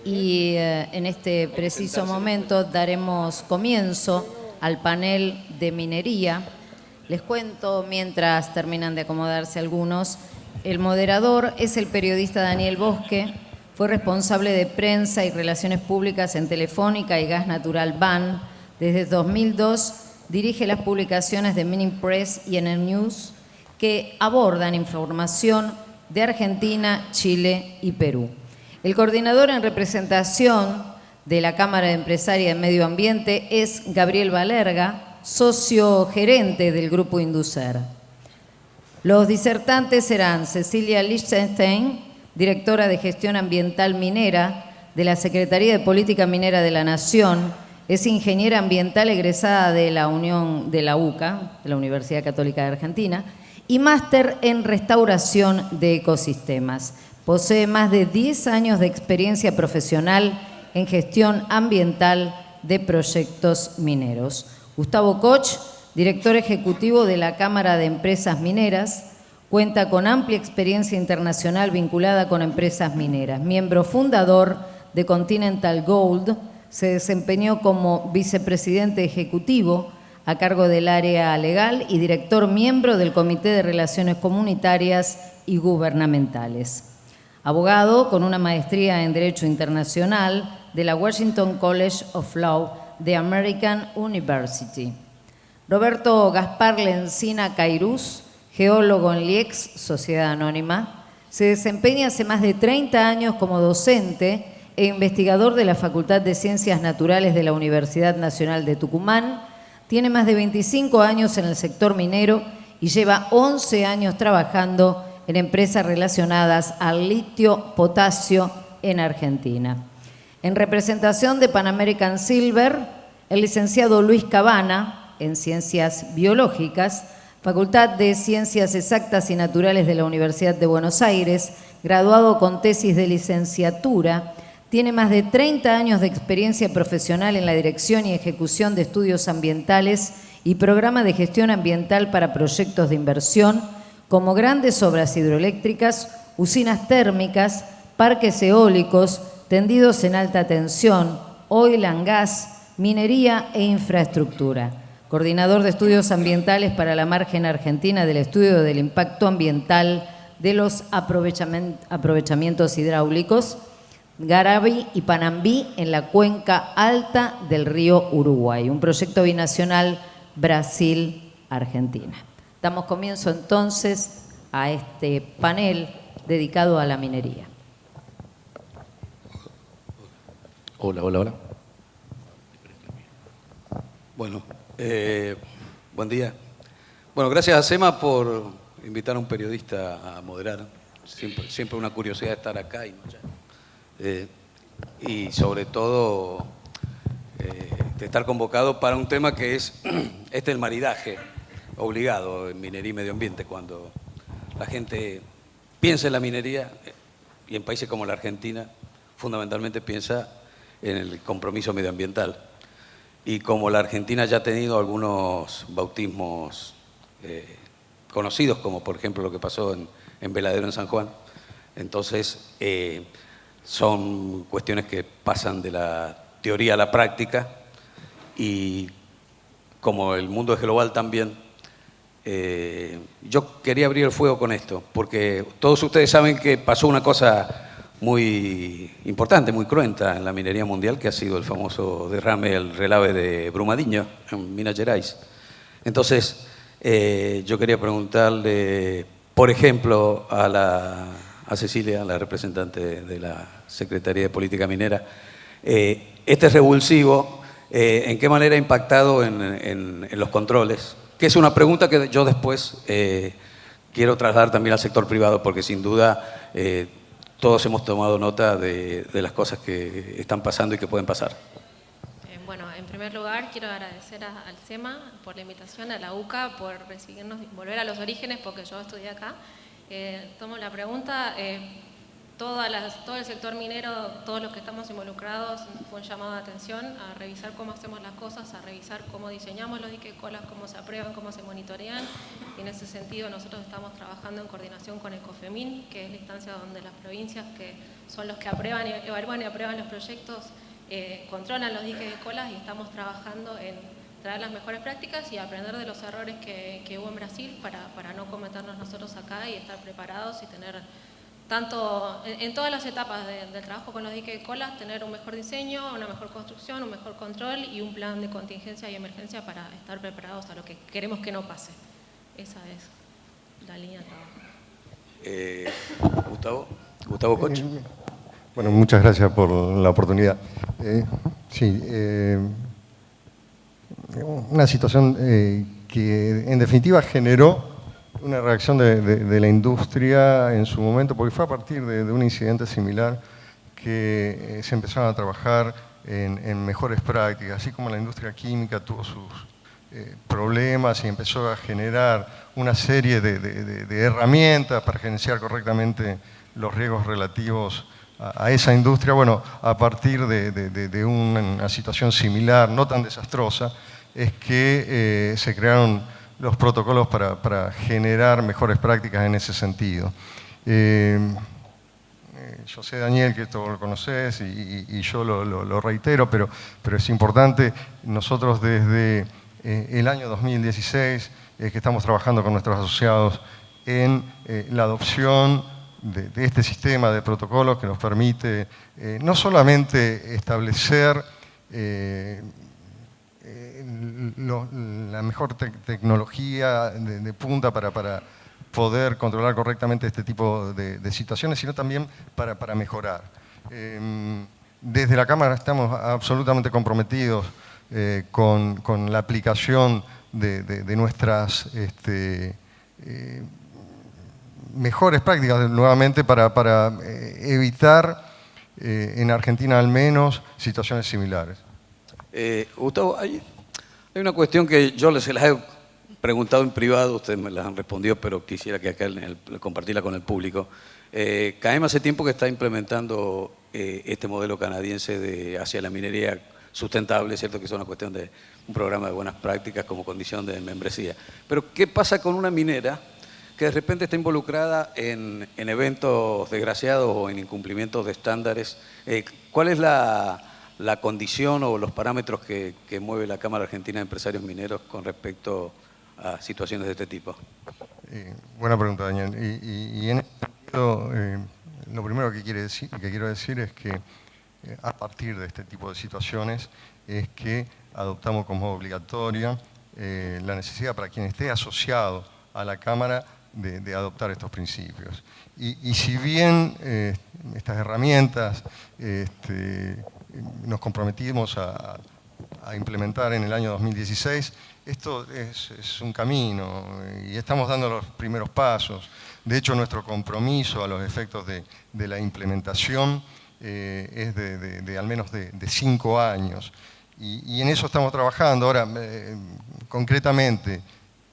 y en este preciso momento daremos comienzo al panel de minería. Les cuento, mientras terminan de acomodarse algunos, el moderador es el periodista Daniel Bosque, fue responsable de prensa y relaciones públicas en Telefónica y Gas Natural BAN. Desde 2002 dirige las publicaciones de Mining Press y Enel News, que abordan información de Argentina, Chile y Perú. El coordinador en representación de la Cámara de Empresaria de Medio Ambiente es Gabriel Balerga, socio gerente del Grupo Inducer. Los disertantes serán Cecilia Lichtenstein, directora de Gestión Ambiental Minera de la Secretaría de Política Minera de la Nación, es ingeniera ambiental egresada de la UCA, de la Universidad Católica de Argentina, y máster en restauración de ecosistemas. Posee más de 10 años de experiencia profesional en gestión ambiental de proyectos mineros. Gustavo Koch, director ejecutivo de la Cámara de Empresas Mineras, cuenta con amplia experiencia internacional vinculada con empresas mineras. Miembro fundador de Continental Gold, se desempeñó como vicepresidente ejecutivo a cargo del área legal y director miembro del Comité de Relaciones Comunitarias y Gubernamentales. Abogado con una maestría en Derecho Internacional de la Washington College of Law de American University. Roberto Gaspar Lencina Cairuz, geólogo en LIEX, Sociedad Anónima, se desempeña hace más de 30 años como docente e investigador de la Facultad de Ciencias Naturales de la Universidad Nacional de Tucumán. Tiene más de 25 años en el sector minero y lleva 11 años trabajando en empresas relacionadas al litio potasio en Argentina. En representación de Pan American Silver, el licenciado Luis Cabana, en Ciencias Biológicas, Facultad de Ciencias Exactas y Naturales de la Universidad de Buenos Aires, graduado con tesis de licenciatura, tiene más de 30 años de experiencia profesional en la dirección y ejecución de estudios ambientales y programa de gestión ambiental para proyectos de inversión, como grandes obras hidroeléctricas, usinas térmicas, parques eólicos, tendidos en alta tensión, oil and gas, minería e infraestructura. Coordinador de estudios ambientales para la margen argentina del estudio del impacto ambiental de los aprovechamientos hidráulicos, Garabi y Panambí en la cuenca alta del río Uruguay, un proyecto binacional Brasil-Argentina. Damos comienzo entonces a este panel dedicado a la minería. Hola, hola, hola. Bueno, buen día. Bueno, gracias a SEMA por invitar a un periodista a moderar. Siempre una curiosidad estar acá y no allá. Y sobre todo de estar convocado para un tema que es el maridaje obligado en minería y medio ambiente, cuando la gente piensa en la minería y en países como la Argentina fundamentalmente piensa en el compromiso medioambiental. Y como la Argentina ya ha tenido algunos bautismos conocidos, como por ejemplo lo que pasó en Veladero en San Juan, entonces son cuestiones que pasan de la teoría a la práctica, y como el mundo es global también, yo quería abrir el fuego con esto, porque todos ustedes saben que pasó una cosa muy importante, muy cruenta en la minería mundial, que ha sido el famoso derrame, el relave de Brumadinho, en Minas Gerais. Entonces, yo quería preguntarle, por ejemplo, a Cecilia, la representante de la Secretaría de Política Minera, este revulsivo, ¿en qué manera ha impactado en los controles? Que es una pregunta que yo después quiero trasladar también al sector privado, porque sin duda todos hemos tomado nota de las cosas que están pasando y que pueden pasar. Bueno, en primer lugar quiero agradecer al SEMA por la invitación, a la UCA por recibirnos y volver a los orígenes, porque yo estudié acá. Tomo la pregunta. todo el sector minero, todos los que estamos involucrados, fue un llamado de atención a revisar cómo hacemos las cosas, a revisar cómo diseñamos los diques de colas, cómo se aprueban, cómo se monitorean. Y en ese sentido nosotros estamos trabajando en coordinación con el COFEMIN, que es la instancia donde las provincias, que son los que aprueban, evalúan y aprueban los proyectos, controlan los diques de colas, y estamos trabajando en traer las mejores prácticas y aprender de los errores que hubo en Brasil para no cometerlos nosotros acá y estar preparados y tener, tanto en todas las etapas del trabajo con los diques de colas, tener un mejor diseño, una mejor construcción, un mejor control y un plan de contingencia y emergencia para estar preparados a lo que queremos que no pase. Esa es la línea de trabajo. Gustavo Koch. Bueno, muchas gracias por la oportunidad. Una situación que en definitiva generó una reacción de la industria en su momento, porque fue a partir de un incidente similar que se empezaron a trabajar en mejores prácticas, así como la industria química tuvo sus problemas y empezó a generar una serie de herramientas para gerenciar correctamente los riesgos relativos a esa industria. Bueno, a partir de una situación similar, no tan desastrosa, es que se crearon los protocolos para generar mejores prácticas en ese sentido. Yo sé, Daniel, que esto lo conoces y yo lo reitero, pero es importante. Nosotros desde el año 2016 que estamos trabajando con nuestros asociados en la adopción de este sistema de protocolos que nos permite no solamente establecer la mejor tecnología de punta para poder controlar correctamente este tipo de situaciones, sino también para mejorar. Desde la Cámara estamos absolutamente comprometidos con la aplicación de nuestras mejores prácticas, nuevamente, para evitar, en Argentina al menos, situaciones similares. Gustavo, hay una cuestión que yo se las he preguntado en privado, ustedes me las han respondido, pero quisiera que acá compartirla con el público. CAEM hace tiempo que está implementando este modelo canadiense hacia la minería sustentable, ¿cierto? Que es una cuestión de un programa de buenas prácticas como condición de membresía. Pero ¿qué pasa con una minera que de repente está involucrada en eventos desgraciados o en incumplimientos de estándares? ¿Cuál es la condición o los parámetros que mueve la Cámara Argentina de Empresarios Mineros con respecto a situaciones de este tipo? Buena pregunta, Daniel. Y en este sentido, lo primero que quiero decir es que a partir de este tipo de situaciones es que adoptamos como obligatoria la necesidad para quien esté asociado a la Cámara de adoptar estos principios. Y si bien estas herramientas nos comprometimos a implementar en el año 2016, esto es un camino y estamos dando los primeros pasos. De hecho, nuestro compromiso a los efectos de la implementación es de al menos de 5 años. Y en eso estamos trabajando. Ahora, concretamente,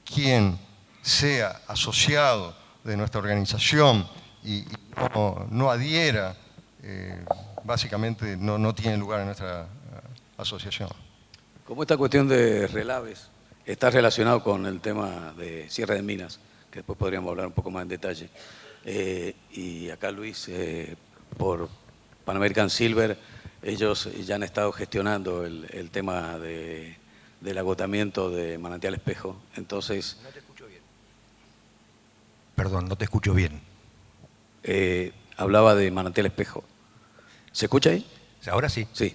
quien sea asociado de nuestra organización y no adhiera, básicamente no tiene lugar en nuestra asociación. Como esta cuestión de relaves está relacionado con el tema de cierre de minas, que después podríamos hablar un poco más en detalle, y acá Luis, por Pan American Silver, ellos ya han estado gestionando el tema del agotamiento de Manantial Espejo. Entonces, no te escucho bien. Perdón, no te escucho bien. Hablaba de Manantial Espejo. ¿Se escucha ahí? Ahora sí. Sí.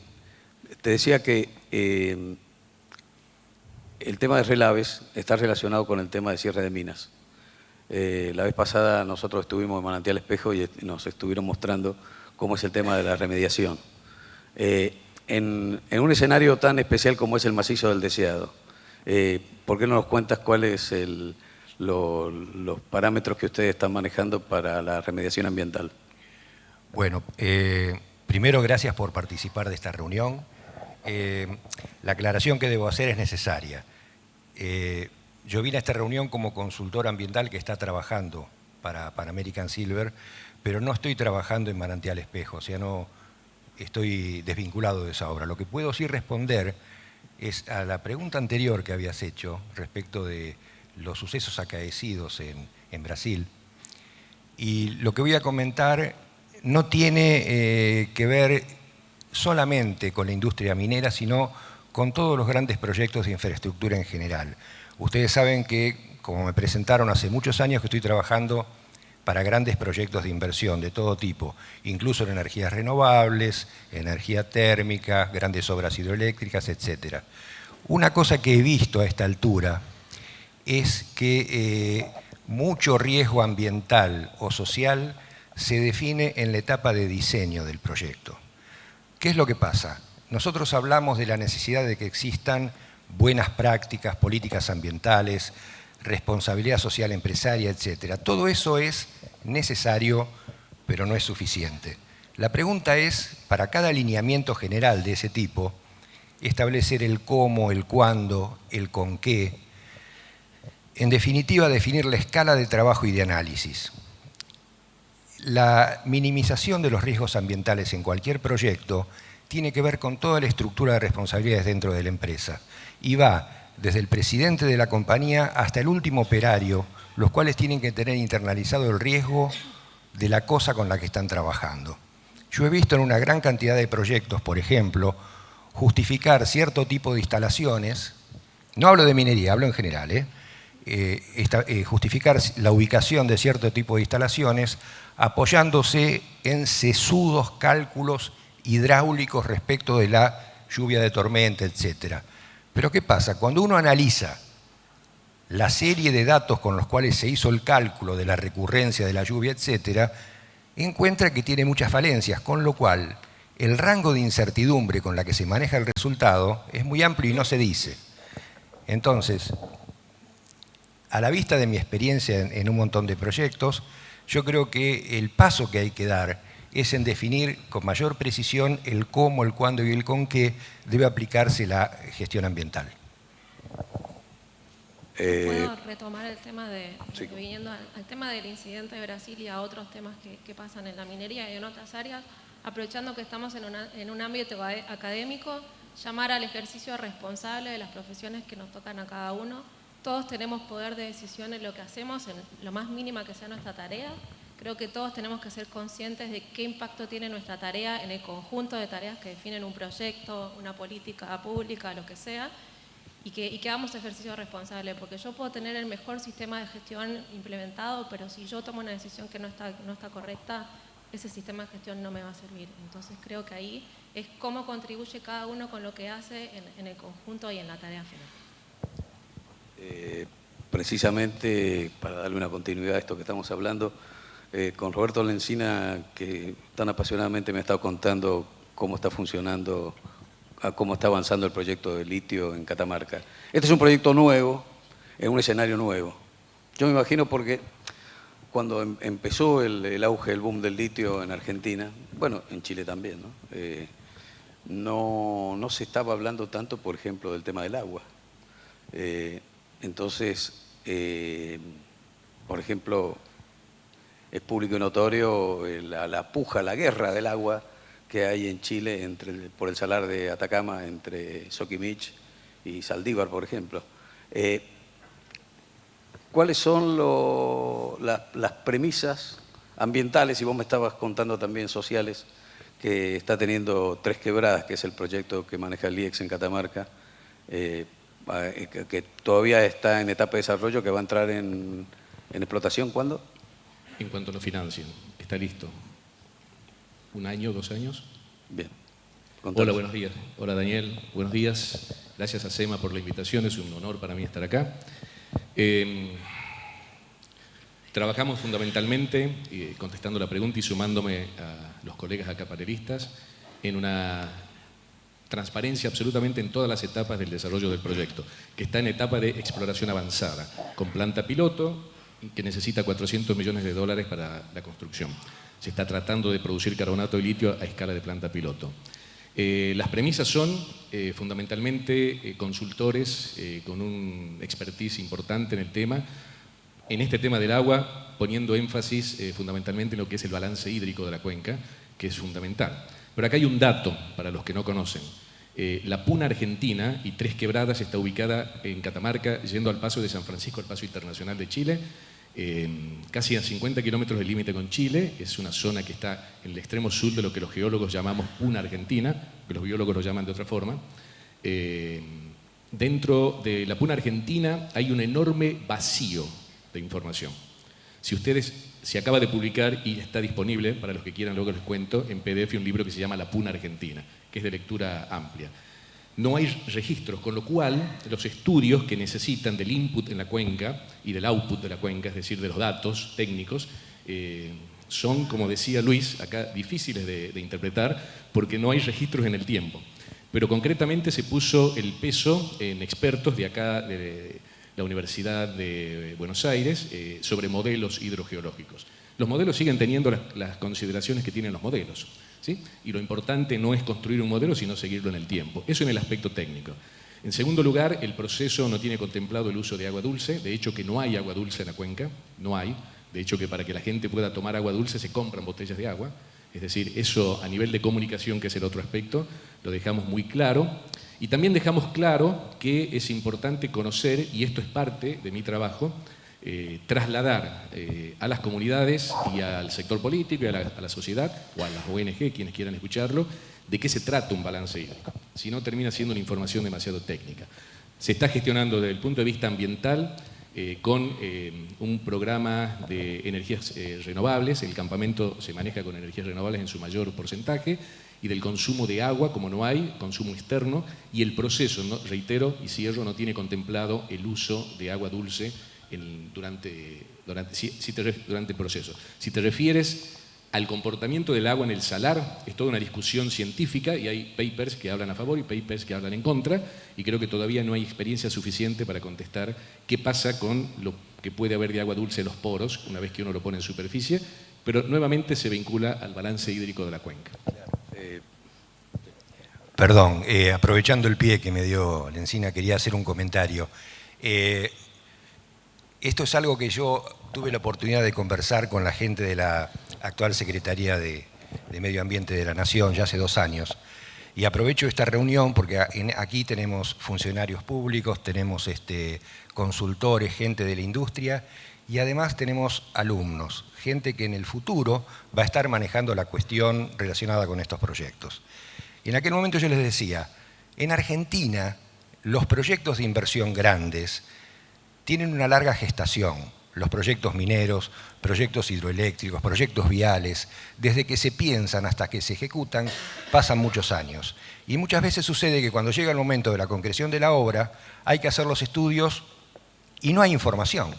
Te decía que el tema de relaves está relacionado con el tema de cierre de minas. La vez pasada nosotros estuvimos en Manantial Espejo y nos estuvieron mostrando cómo es el tema de la remediación. En un escenario tan especial como es el macizo del Deseado, ¿por qué no nos cuentas cuáles los parámetros que ustedes están manejando para la remediación ambiental? Bueno, primero gracias por participar de esta reunión. La aclaración que debo hacer es necesaria. Yo vine a esta reunión como consultor ambiental que está trabajando para American Silver, pero no estoy trabajando en Manantial Espejo, o sea, no estoy desvinculado de esa obra. Lo que puedo sí responder es a la pregunta anterior que habías hecho respecto de los sucesos acaecidos en Brasil. Y lo que voy a comentar no tiene que ver solamente con la industria minera, sino con todos los grandes proyectos de infraestructura en general. Ustedes saben que, como me presentaron hace muchos años, que estoy trabajando para grandes proyectos de inversión de todo tipo, incluso en energías renovables, energía térmica, grandes obras hidroeléctricas, etc. Una cosa que he visto a esta altura es que mucho riesgo ambiental o social se define en la etapa de diseño del proyecto. ¿Qué es lo que pasa? Nosotros hablamos de la necesidad de que existan buenas prácticas, políticas ambientales, responsabilidad social empresaria, etc. Todo eso es necesario, pero no es suficiente. La pregunta es, para cada alineamiento general de ese tipo, establecer el cómo, el cuándo, el con qué. En definitiva, definir la escala de trabajo y de análisis. La minimización de los riesgos ambientales en cualquier proyecto tiene que ver con toda la estructura de responsabilidades dentro de la empresa y va desde el presidente de la compañía hasta el último operario, los cuales tienen que tener internalizado el riesgo de la cosa con la que están trabajando. Yo he visto en una gran cantidad de proyectos, por ejemplo, justificar cierto tipo de instalaciones, no hablo de minería, hablo en general, justificar la ubicación de cierto tipo de instalaciones apoyándose en sesudos cálculos hidráulicos respecto de la lluvia de tormenta, etc. Pero ¿qué pasa? Cuando uno analiza la serie de datos con los cuales se hizo el cálculo de la recurrencia de la lluvia, etc., encuentra que tiene muchas falencias, con lo cual el rango de incertidumbre con la que se maneja el resultado es muy amplio y no se dice. Entonces, a la vista de mi experiencia en un montón de proyectos, yo creo que el paso que hay que dar es en definir con mayor precisión el cómo, el cuándo y el con qué debe aplicarse la gestión ambiental. ¿Puedo retomar el tema Sí. viniendo al tema del incidente de Brasil y a otros temas que pasan en la minería y en otras áreas, aprovechando que estamos en un ámbito académico, llamar al ejercicio responsable de las profesiones que nos tocan a cada uno? Todos tenemos poder de decisión en lo que hacemos, en lo más mínima que sea nuestra tarea. Creo que todos tenemos que ser conscientes de qué impacto tiene nuestra tarea en el conjunto de tareas que definen un proyecto, una política pública, lo que sea, y que hagamos ejercicio responsable, porque yo puedo tener el mejor sistema de gestión implementado, pero si yo tomo una decisión que no está correcta, ese sistema de gestión no me va a servir. Entonces creo que ahí es cómo contribuye cada uno con lo que hace en el conjunto y en la tarea final. Precisamente para darle una continuidad a esto que estamos hablando, con Roberto Lencina, que tan apasionadamente me ha estado contando cómo está funcionando, cómo está avanzando el proyecto de litio en Catamarca. Este es un proyecto nuevo, en un escenario nuevo. Yo me imagino porque cuando empezó el auge, el boom del litio en Argentina, bueno, en Chile también, no se estaba hablando tanto, por ejemplo, del tema del agua. Entonces, por ejemplo, es público y notorio la puja, la guerra del agua que hay en Chile por el salar de Atacama entre Soquimich y Saldívar, por ejemplo. ¿Cuáles son las premisas ambientales, y vos me estabas contando también sociales, que está teniendo Tres Quebradas, que es el proyecto que maneja el IEX en Catamarca, que todavía está en etapa de desarrollo, que va a entrar en explotación? ¿Cuándo? En cuanto lo financien, está listo. ¿1 año, 2 años? Bien. Hola, Contanos. buenos días. Hola, Daniel. Buenos días. Gracias a SEMA por la invitación. Es un honor para mí estar acá. Trabajamos fundamentalmente, contestando la pregunta y sumándome a los colegas acá panelistas, en una transparencia absolutamente en todas las etapas del desarrollo del proyecto, que está en etapa de exploración avanzada, con planta piloto, que necesita $400 millones para la construcción. Se está tratando de producir carbonato de litio a escala de planta piloto. Las premisas son fundamentalmente consultores con un expertise importante en el tema, en este tema del agua, poniendo énfasis fundamentalmente en lo que es el balance hídrico de la cuenca, que es fundamental. Pero acá hay un dato para los que no conocen. La Puna Argentina y Tres Quebradas está ubicada en Catamarca, yendo al paso de San Francisco, al paso internacional de Chile, casi a 50 kilómetros del límite con Chile. Es una zona que está en el extremo sur de lo que los geólogos llamamos Puna Argentina, que los biólogos lo llaman de otra forma. Dentro de la Puna Argentina hay un enorme vacío de información. Se acaba de publicar y está disponible, para los que quieran luego les cuento, en PDF un libro que se llama La Puna Argentina, que es de lectura amplia. No hay registros, con lo cual los estudios que necesitan del input en la cuenca y del output de la cuenca, es decir, de los datos técnicos, son, como decía Luis, acá difíciles de interpretar porque no hay registros en el tiempo. Pero concretamente se puso el peso en expertos de acá, de la Universidad de Buenos Aires, sobre modelos hidrogeológicos. Los modelos siguen teniendo las consideraciones que tienen los modelos, ¿sí? Y lo importante no es construir un modelo, sino seguirlo en el tiempo. Eso en el aspecto técnico. En segundo lugar, el proceso no tiene contemplado el uso de agua dulce. De hecho, que no hay agua dulce en la cuenca, no hay. De hecho, que para que la gente pueda tomar agua dulce se compran botellas de agua. Es decir, eso a nivel de comunicación, que es el otro aspecto, lo dejamos muy claro. Y también dejamos claro que es importante conocer, y esto es parte de mi trabajo, trasladar a las comunidades y al sector político y a la sociedad, o a las ONG, quienes quieran escucharlo, de qué se trata un balance hídrico. Si no, termina siendo una información demasiado técnica. Se está gestionando desde el punto de vista ambiental con un programa de energías renovables. El campamento se maneja con energías renovables en su mayor porcentaje, y del consumo de agua, como no hay, consumo externo, y el proceso, ¿no? Reitero y cierro, no tiene contemplado el uso de agua dulce durante el proceso. Si te refieres al comportamiento del agua en el salar, es toda una discusión científica y hay papers que hablan a favor y papers que hablan en contra, y creo que todavía no hay experiencia suficiente para contestar qué pasa con lo que puede haber de agua dulce en los poros una vez que uno lo pone en superficie, pero nuevamente se vincula al balance hídrico de la cuenca. Perdón, aprovechando el pie que me dio Lencina, quería hacer un comentario. Esto es algo que yo tuve la oportunidad de conversar con la gente de la actual Secretaría de Medio Ambiente de la Nación ya hace 2 años. Y aprovecho esta reunión porque aquí tenemos funcionarios públicos, tenemos consultores, gente de la industria, y además tenemos alumnos, gente que en el futuro va a estar manejando la cuestión relacionada con estos proyectos. Y en aquel momento yo les decía, en Argentina los proyectos de inversión grandes tienen una larga gestación. Los proyectos mineros, proyectos hidroeléctricos, proyectos viales, desde que se piensan hasta que se ejecutan, pasan muchos años. Y muchas veces sucede que cuando llega el momento de la concreción de la obra, hay que hacer los estudios y no hay información.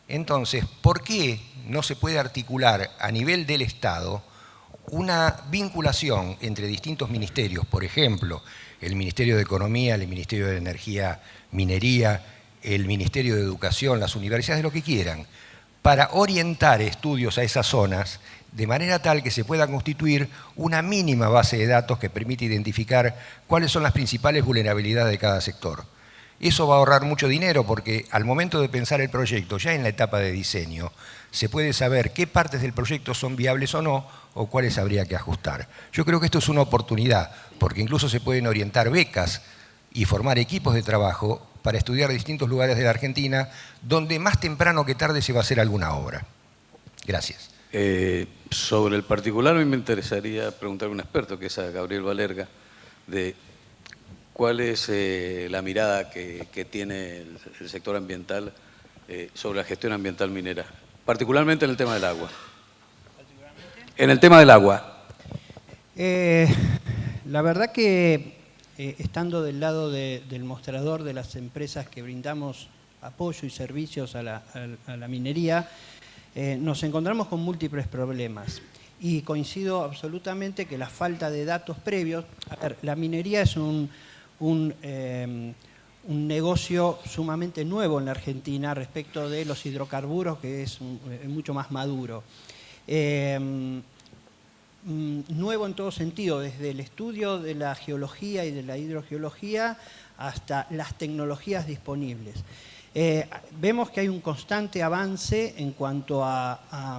Entonces, ¿por qué no se puede articular a nivel del Estado una vinculación entre distintos ministerios? Por ejemplo, el Ministerio de Economía, el Ministerio de Energía, Minería, el Ministerio de Educación, las universidades, lo que quieran, para orientar estudios a esas zonas de manera tal que se pueda constituir una mínima base de datos que permite identificar cuáles son las principales vulnerabilidades de cada sector. Eso va a ahorrar mucho dinero porque al momento de pensar el proyecto, ya en la etapa de diseño, se puede saber qué partes del proyecto son viables o no, o cuáles habría que ajustar. Yo creo que esto es una oportunidad, porque incluso se pueden orientar becas y formar equipos de trabajo para estudiar distintos lugares de la Argentina, donde más temprano que tarde se va a hacer alguna obra. Gracias. Sobre el particular, a mí me interesaría preguntarle a un experto, que es a Gabriel Valerga, de cuál es la mirada que tiene el sector ambiental sobre la gestión ambiental minera, particularmente en el tema del agua. En el tema del agua. La verdad que estando del lado del mostrador de las empresas que brindamos apoyo y servicios a la minería, nos encontramos con múltiples problemas. Y coincido absolutamente que la falta de datos previos... A ver, la minería es un negocio sumamente nuevo en la Argentina respecto de los hidrocarburos, que es mucho más maduro. Nuevo en todo sentido, desde el estudio de la geología y de la hidrogeología hasta las tecnologías disponibles. Vemos que hay un constante avance en cuanto a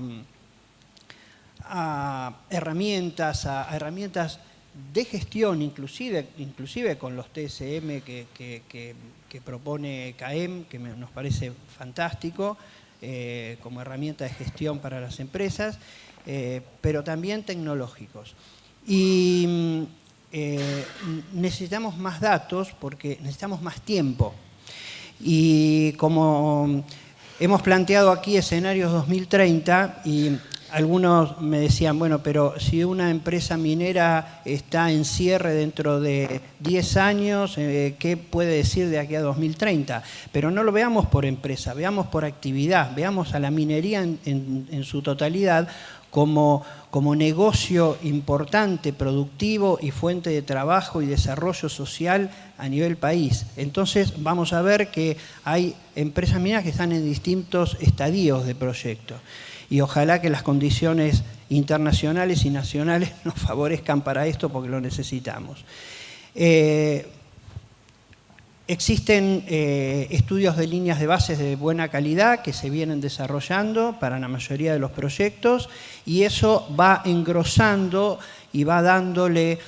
herramientas de gestión, inclusive con los TSM que propone CAEM, que nos parece fantástico, como herramienta de gestión para las empresas, pero también tecnológicos. Y necesitamos más datos porque necesitamos más tiempo. Y como hemos planteado aquí escenarios 2030, y algunos me decían, bueno, pero si una empresa minera está en cierre dentro de 10 años, ¿qué puede decir de aquí a 2030? Pero no lo veamos por empresa, veamos por actividad, veamos a la minería en su totalidad como negocio importante, productivo y fuente de trabajo y desarrollo social a nivel país. Entonces vamos a ver que hay empresas mineras que están en distintos estadios de proyecto. Y ojalá que las condiciones internacionales y nacionales nos favorezcan para esto porque lo necesitamos. Existen estudios de líneas de bases de buena calidad que se vienen desarrollando para la mayoría de los proyectos y eso va engrosando y va dándole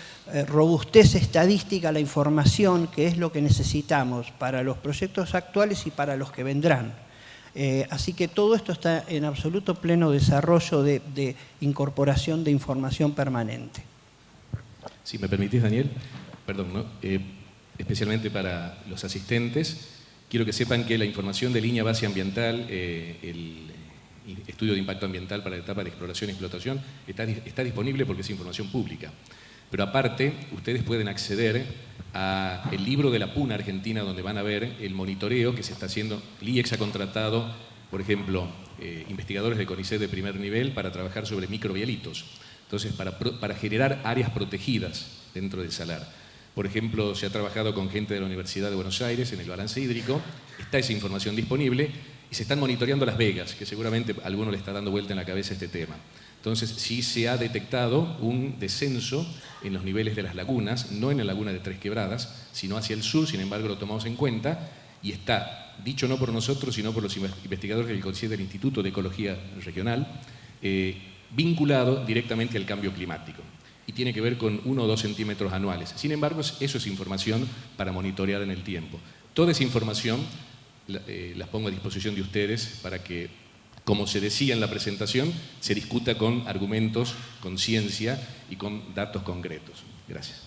robustez estadística a la información, que es lo que necesitamos para los proyectos actuales y para los que vendrán. Así que todo esto está en absoluto pleno desarrollo de incorporación de información permanente. Si me permitís, Daniel, perdón, ¿no? Especialmente para los asistentes, quiero que sepan que la información de línea base ambiental, el estudio de impacto ambiental para la etapa de exploración y explotación, está disponible porque es información pública. Pero aparte, ustedes pueden acceder al libro de la PUNA Argentina, donde van a ver el monitoreo que se está haciendo. El IEX ha contratado, por ejemplo, investigadores de CONICET de primer nivel para trabajar sobre microbialitos. Entonces, para generar áreas protegidas dentro del salar. Por ejemplo, se ha trabajado con gente de la Universidad de Buenos Aires en el balance hídrico, está esa información disponible y se están monitoreando las vegas, que seguramente a alguno le está dando vuelta en la cabeza este tema. Entonces, sí se ha detectado un descenso en los niveles de las lagunas, no en la laguna de Tres Quebradas, sino hacia el sur, sin embargo lo tomamos en cuenta y está, dicho no por nosotros, sino por los investigadores del CONICET del Instituto de Ecología Regional, vinculado directamente al cambio climático. Y tiene que ver con 1 o 2 centímetros anuales. Sin embargo, eso es información para monitorear en el tiempo. Toda esa información las pongo a disposición de ustedes para que, como se decía en la presentación, se discuta con argumentos, con ciencia y con datos concretos. Gracias.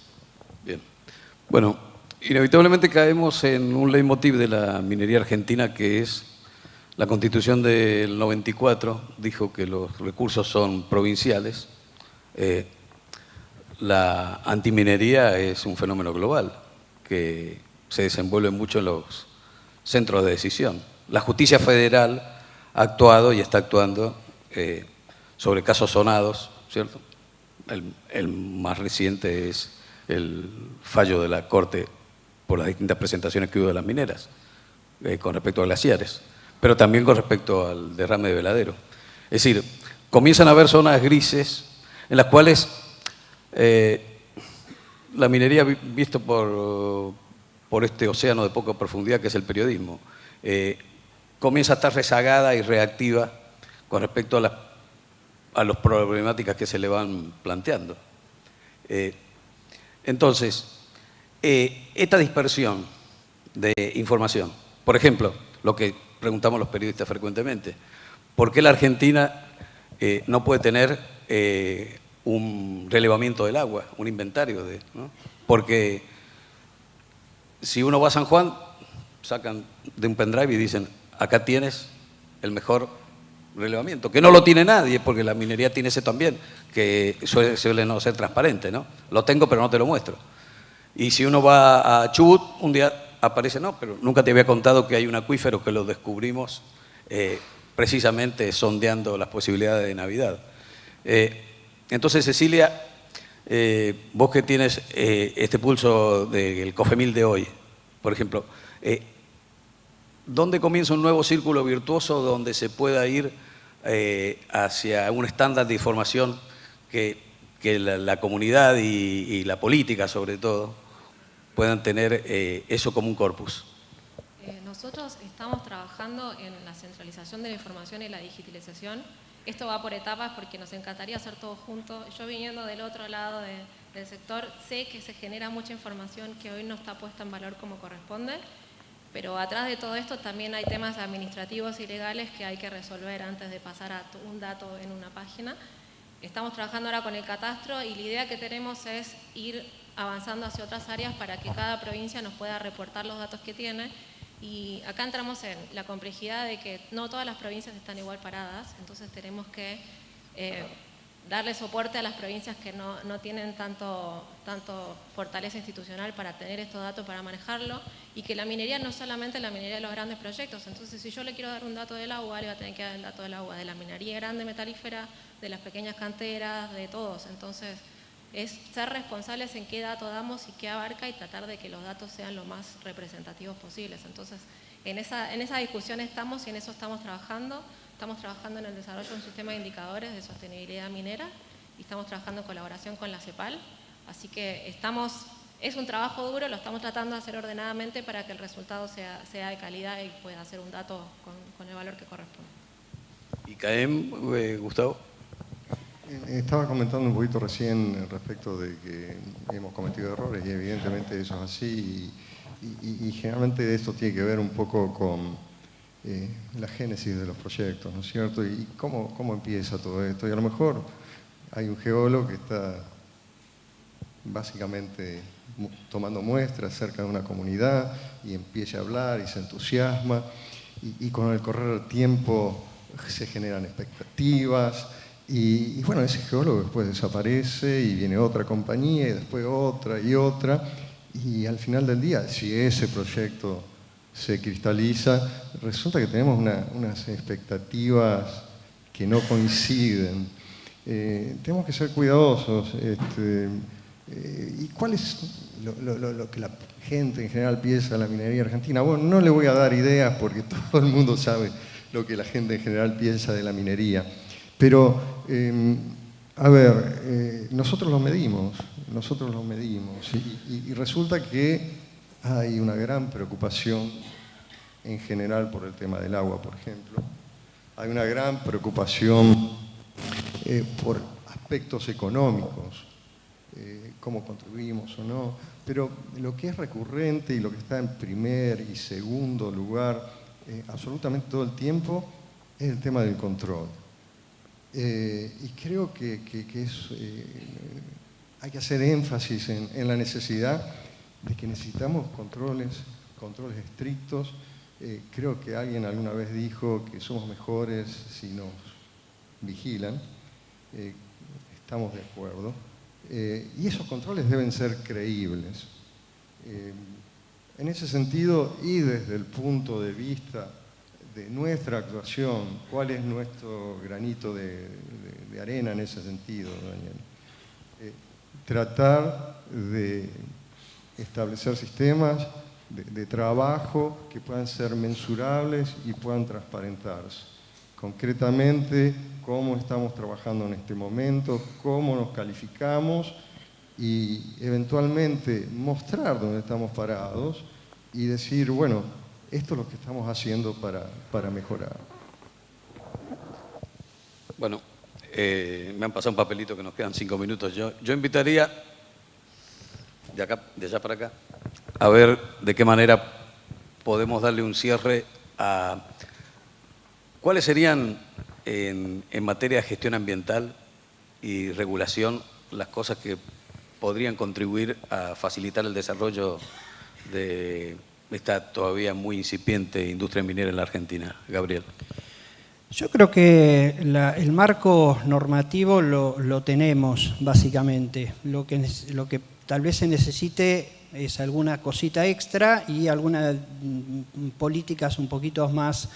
Bien. Bueno, inevitablemente caemos en un leitmotiv de la minería argentina, que es la Constitución del 94, dijo que los recursos son provinciales. La antiminería es un fenómeno global que se desenvuelve mucho en los centros de decisión. La justicia federal ha actuado y está actuando sobre casos sonados, ¿cierto? El más reciente es el fallo de la Corte por las distintas presentaciones que hubo de las mineras con respecto a glaciares, pero también con respecto al derrame de Veladero. Es decir, comienzan a haber zonas grises en las cuales la minería, visto por este océano de poca profundidad que es el periodismo, comienza a estar rezagada y reactiva con respecto a las problemáticas que se le van planteando. Entonces, esta dispersión de información, por ejemplo, lo que preguntamos los periodistas frecuentemente, ¿por qué la Argentina no puede tener un relevamiento del agua, un inventario ¿no? Porque si uno va a San Juan, sacan de un pendrive y dicen, acá tienes el mejor relevamiento, que no lo tiene nadie, porque la minería tiene ese también, que suele no ser transparente, ¿no? Lo tengo, pero no te lo muestro. Y si uno va a Chubut, un día aparece, no, pero nunca te había contado que hay un acuífero que lo descubrimos precisamente sondeando las posibilidades de Navidad. Entonces, Cecilia, vos que tienes este pulso del COFEMIL de hoy, por ejemplo, ¿dónde comienza un nuevo círculo virtuoso donde se pueda ir hacia un estándar de información que la comunidad y la política, sobre todo, puedan tener eso como un corpus? Nosotros estamos trabajando en la centralización de la información y la digitalización. Esto va por etapas porque nos encantaría hacer todo junto. Yo viniendo del otro lado del sector, sé que se genera mucha información que hoy no está puesta en valor como corresponde, pero atrás de todo esto también hay temas administrativos y legales que hay que resolver antes de pasar a un dato en una página. Estamos trabajando ahora con el catastro y la idea que tenemos es ir avanzando hacia otras áreas para que cada provincia nos pueda reportar los datos que tiene. Y acá entramos en la complejidad de que no todas las provincias están igual paradas, entonces tenemos que darle soporte a las provincias que no tienen tanto fortaleza institucional para tener estos datos, para manejarlo, y que la minería no es solamente la minería de los grandes proyectos. Entonces, si yo le quiero dar un dato del agua, le va a tener que dar el dato del agua, de la minería grande metalífera, de las pequeñas canteras, de todos. Entonces, es ser responsables en qué dato damos y qué abarca y tratar de que los datos sean lo más representativos posibles. Entonces, en esa discusión estamos y en eso estamos trabajando. Estamos trabajando en el desarrollo de un sistema de indicadores de sostenibilidad minera y estamos trabajando en colaboración con la CEPAL. Así que es un trabajo duro, lo estamos tratando de hacer ordenadamente para que el resultado sea de calidad y pueda ser un dato con el valor que corresponde. ¿Y CAEM, Gustavo? Estaba comentando un poquito recién respecto de que hemos cometido errores y evidentemente eso es así y generalmente esto tiene que ver un poco con la génesis de los proyectos, ¿no es cierto? Y cómo empieza todo esto. Y a lo mejor hay un geólogo que está básicamente tomando muestras cerca de una comunidad y empieza a hablar y se entusiasma y con el correr del tiempo se generan expectativas y bueno, ese geólogo después desaparece y viene otra compañía y después otra y otra y al final del día, si ese proyecto se cristaliza, resulta que tenemos unas expectativas que no coinciden. Tenemos que ser cuidadosos. ¿Y cuál es lo que la gente en general piensa de la minería argentina? Bueno, no le voy a dar ideas porque todo el mundo sabe lo que la gente en general piensa de la minería. Pero, a ver, nosotros lo medimos y resulta que hay una gran preocupación en general por el tema del agua, por ejemplo. Hay una gran preocupación por aspectos económicos, cómo contribuimos o no, pero lo que es recurrente y lo que está en primer y segundo lugar absolutamente todo el tiempo es el tema del control. Y creo que hay que hacer énfasis en la necesidad de que necesitamos controles estrictos. Creo que alguien alguna vez dijo que somos mejores si nos vigilan. Estamos de acuerdo. Y esos controles deben ser creíbles. En ese sentido, y desde el punto de vista de nuestra actuación, ¿cuál es nuestro granito de arena en ese sentido, Daniel? Tratar de establecer sistemas de trabajo que puedan ser mensurables y puedan transparentarse. Concretamente, cómo estamos trabajando en este momento, cómo nos calificamos y eventualmente mostrar dónde estamos parados y decir, bueno, esto es lo que estamos haciendo para mejorar. Bueno, me han pasado un papelito que nos quedan 5 minutos. Yo invitaría, de allá para acá, a ver de qué manera podemos darle un cierre a cuáles serían en materia de gestión ambiental y regulación las cosas que podrían contribuir a facilitar el desarrollo de esta todavía muy incipiente industria minera en la Argentina. Gabriel. Yo creo que el marco normativo lo tenemos, básicamente. Lo que tal vez se necesite es alguna cosita extra y algunas políticas un poquito más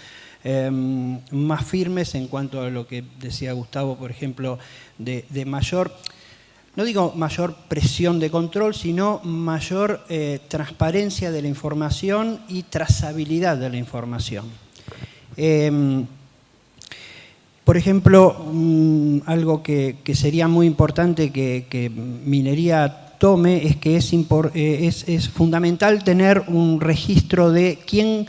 firmes en cuanto a lo que decía Gustavo, por ejemplo, de mayor, no digo mayor presión de control, sino mayor transparencia de la información y trazabilidad de la información. Por ejemplo, algo que sería muy importante que Minería tome es que es fundamental tener un registro de quiénes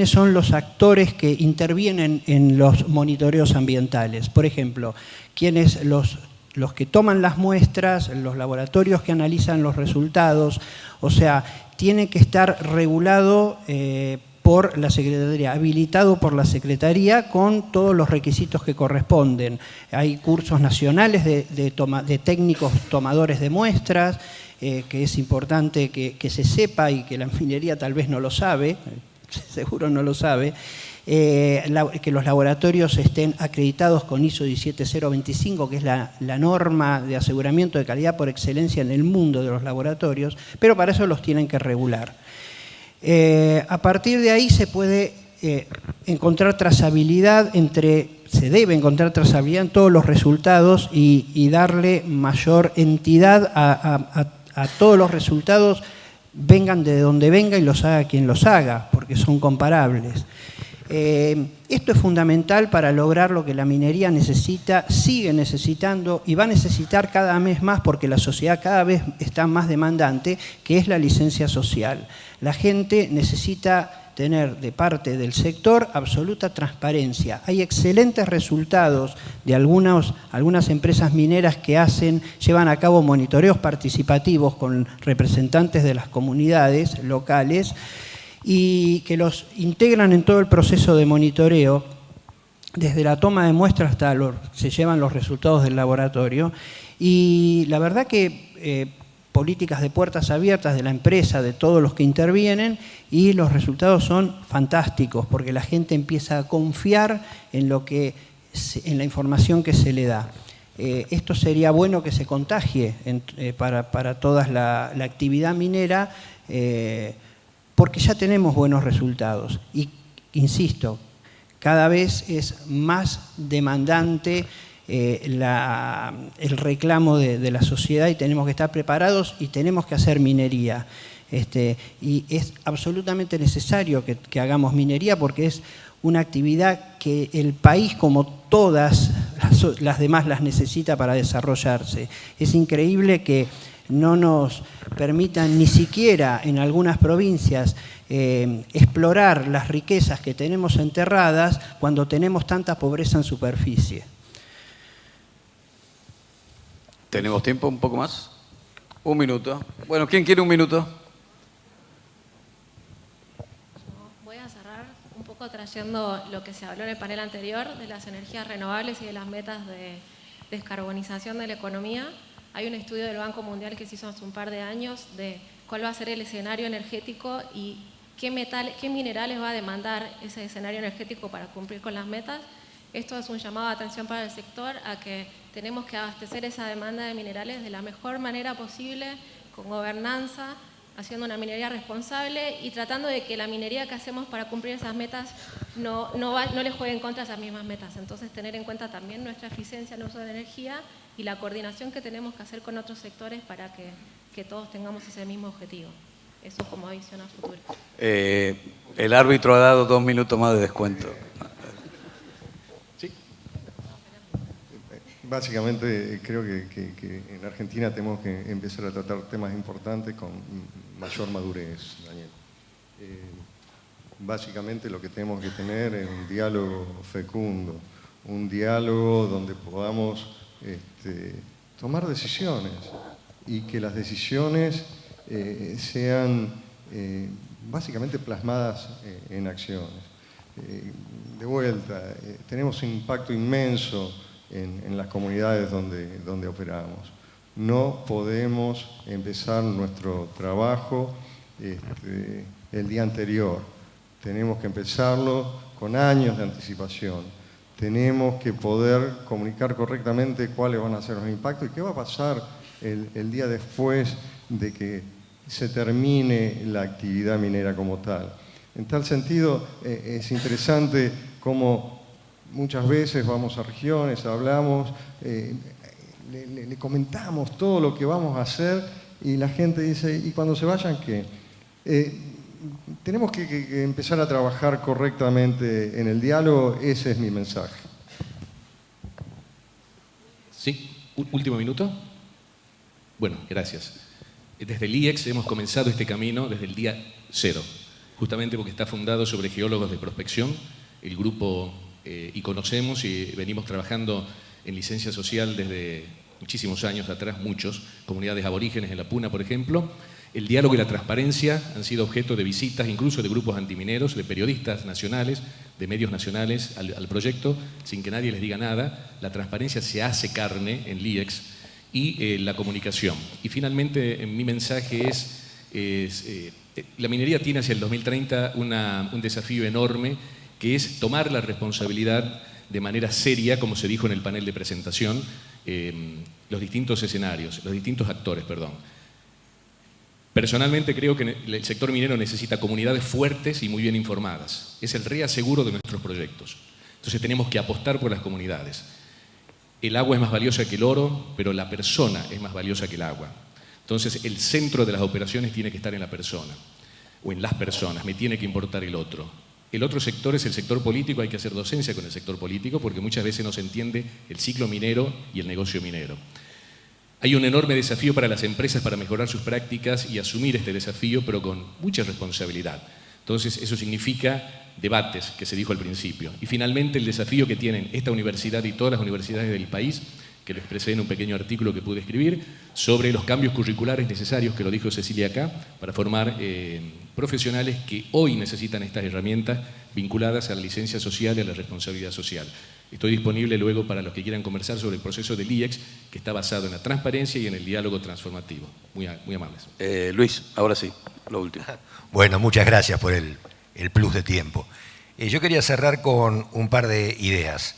son los actores que intervienen en los monitoreos ambientales. Por ejemplo, quiénes los que toman las muestras, los laboratorios que analizan los resultados. O sea, tiene que estar regulado por la Secretaría, habilitado por la Secretaría con todos los requisitos que corresponden. Hay cursos nacionales de técnicos tomadores de muestras, que es importante que se sepa y que la minería tal vez no lo sabe, seguro no lo sabe, que los laboratorios estén acreditados con ISO 17025, que es la norma de aseguramiento de calidad por excelencia en el mundo de los laboratorios, pero para eso los tienen que regular. A partir de ahí se puede encontrar trazabilidad se debe encontrar trazabilidad en todos los resultados y darle mayor entidad a todos los resultados, vengan de donde venga y los haga quien los haga, porque son comparables. Esto es fundamental para lograr lo que la minería necesita, sigue necesitando y va a necesitar cada vez más, porque la sociedad cada vez está más demandante, que es la licencia social. La gente necesita tener de parte del sector absoluta transparencia. Hay excelentes resultados de algunas empresas mineras que llevan a cabo monitoreos participativos con representantes de las comunidades locales y que los integran en todo el proceso de monitoreo, desde la toma de muestras hasta se llevan los resultados del laboratorio. Y la verdad que políticas de puertas abiertas de la empresa, de todos los que intervienen, y los resultados son fantásticos, porque la gente empieza a confiar en la información que se le da. Esto sería bueno que se contagie para toda la actividad minera, porque ya tenemos buenos resultados. Y, insisto, cada vez es más demandante el reclamo de la sociedad, y tenemos que estar preparados y tenemos que hacer minería. Y es absolutamente necesario que hagamos minería, porque es una actividad que el país, como todas las demás, las necesita para desarrollarse. Es increíble que no nos permitan ni siquiera en algunas provincias explorar las riquezas que tenemos enterradas cuando tenemos tanta pobreza en superficie. ¿Tenemos tiempo? ¿Un poco más? Un minuto. Bueno, ¿quién quiere un minuto? Voy a cerrar un poco trayendo lo que se habló en el panel anterior de las energías renovables y de las metas de descarbonización de la economía. Hay un estudio del Banco Mundial que se hizo hace un par de años de cuál va a ser el escenario energético y qué minerales va a demandar ese escenario energético para cumplir con las metas. Esto es un llamado de atención para el sector a que tenemos que abastecer esa demanda de minerales de la mejor manera posible, con gobernanza, haciendo una minería responsable y tratando de que la minería que hacemos para cumplir esas metas no le juegue en contra esas mismas metas. Entonces, tener en cuenta también nuestra eficiencia en el uso de energía y la coordinación que tenemos que hacer con otros sectores para que todos tengamos ese mismo objetivo. Eso como visión a futuro. El árbitro ha dado 2 minutos más de descuento. Sí. Básicamente creo que en Argentina tenemos que empezar a tratar temas importantes con mayor madurez, Daniel. Básicamente lo que tenemos que tener es un diálogo fecundo, un diálogo donde podamos tomar decisiones y que las decisiones sean básicamente plasmadas en acciones. De vuelta, tenemos un impacto inmenso en las comunidades donde operamos. No podemos empezar nuestro trabajo el día anterior. Tenemos que empezarlo con años de anticipación. Tenemos que poder comunicar correctamente cuáles van a ser los impactos y qué va a pasar el día después de que se termine la actividad minera como tal. En tal sentido, es interesante cómo muchas veces vamos a regiones, hablamos, le comentamos todo lo que vamos a hacer y la gente dice, ¿y cuando se vayan qué? Tenemos que empezar a trabajar correctamente en el diálogo, ese es mi mensaje. Sí, último minuto. Bueno, gracias. Desde el IEX hemos comenzado este camino desde el día cero, justamente porque está fundado sobre geólogos de prospección, el grupo, y conocemos y venimos trabajando en licencia social desde muchísimos años atrás, muchos, comunidades aborígenes en la Puna, por ejemplo. El diálogo y la transparencia han sido objeto de visitas, incluso de grupos antimineros, de periodistas nacionales, de medios nacionales al proyecto, sin que nadie les diga nada. La transparencia se hace carne en el IEX y la comunicación. Y finalmente, mi mensaje es la minería tiene hacia el 2030 un desafío enorme, que es tomar la responsabilidad de manera seria, como se dijo en el panel de presentación, los distintos escenarios, los distintos actores, perdón. Personalmente creo que el sector minero necesita comunidades fuertes y muy bien informadas. Es el reaseguro de nuestros proyectos. Entonces tenemos que apostar por las comunidades. El agua es más valiosa que el oro, pero la persona es más valiosa que el agua. Entonces el centro de las operaciones tiene que estar en la persona, o en las personas, me tiene que importar el otro. El otro sector es el sector político, hay que hacer docencia con el sector político porque muchas veces no se entiende el ciclo minero y el negocio minero. Hay un enorme desafío para las empresas para mejorar sus prácticas y asumir este desafío, pero con mucha responsabilidad. Entonces, eso significa debates, que se dijo al principio. Y finalmente, el desafío que tienen esta universidad y todas las universidades del país, que lo expresé en un pequeño artículo que pude escribir, sobre los cambios curriculares necesarios, que lo dijo Cecilia acá, para formar profesionales que hoy necesitan estas herramientas vinculadas a la licencia social y a la responsabilidad social. Estoy disponible luego para los que quieran conversar sobre el proceso del IEX, que está basado en la transparencia y en el diálogo transformativo. Muy amables. Luis, ahora sí, lo último. Bueno, muchas gracias por el plus de tiempo. Yo quería cerrar con un par de ideas.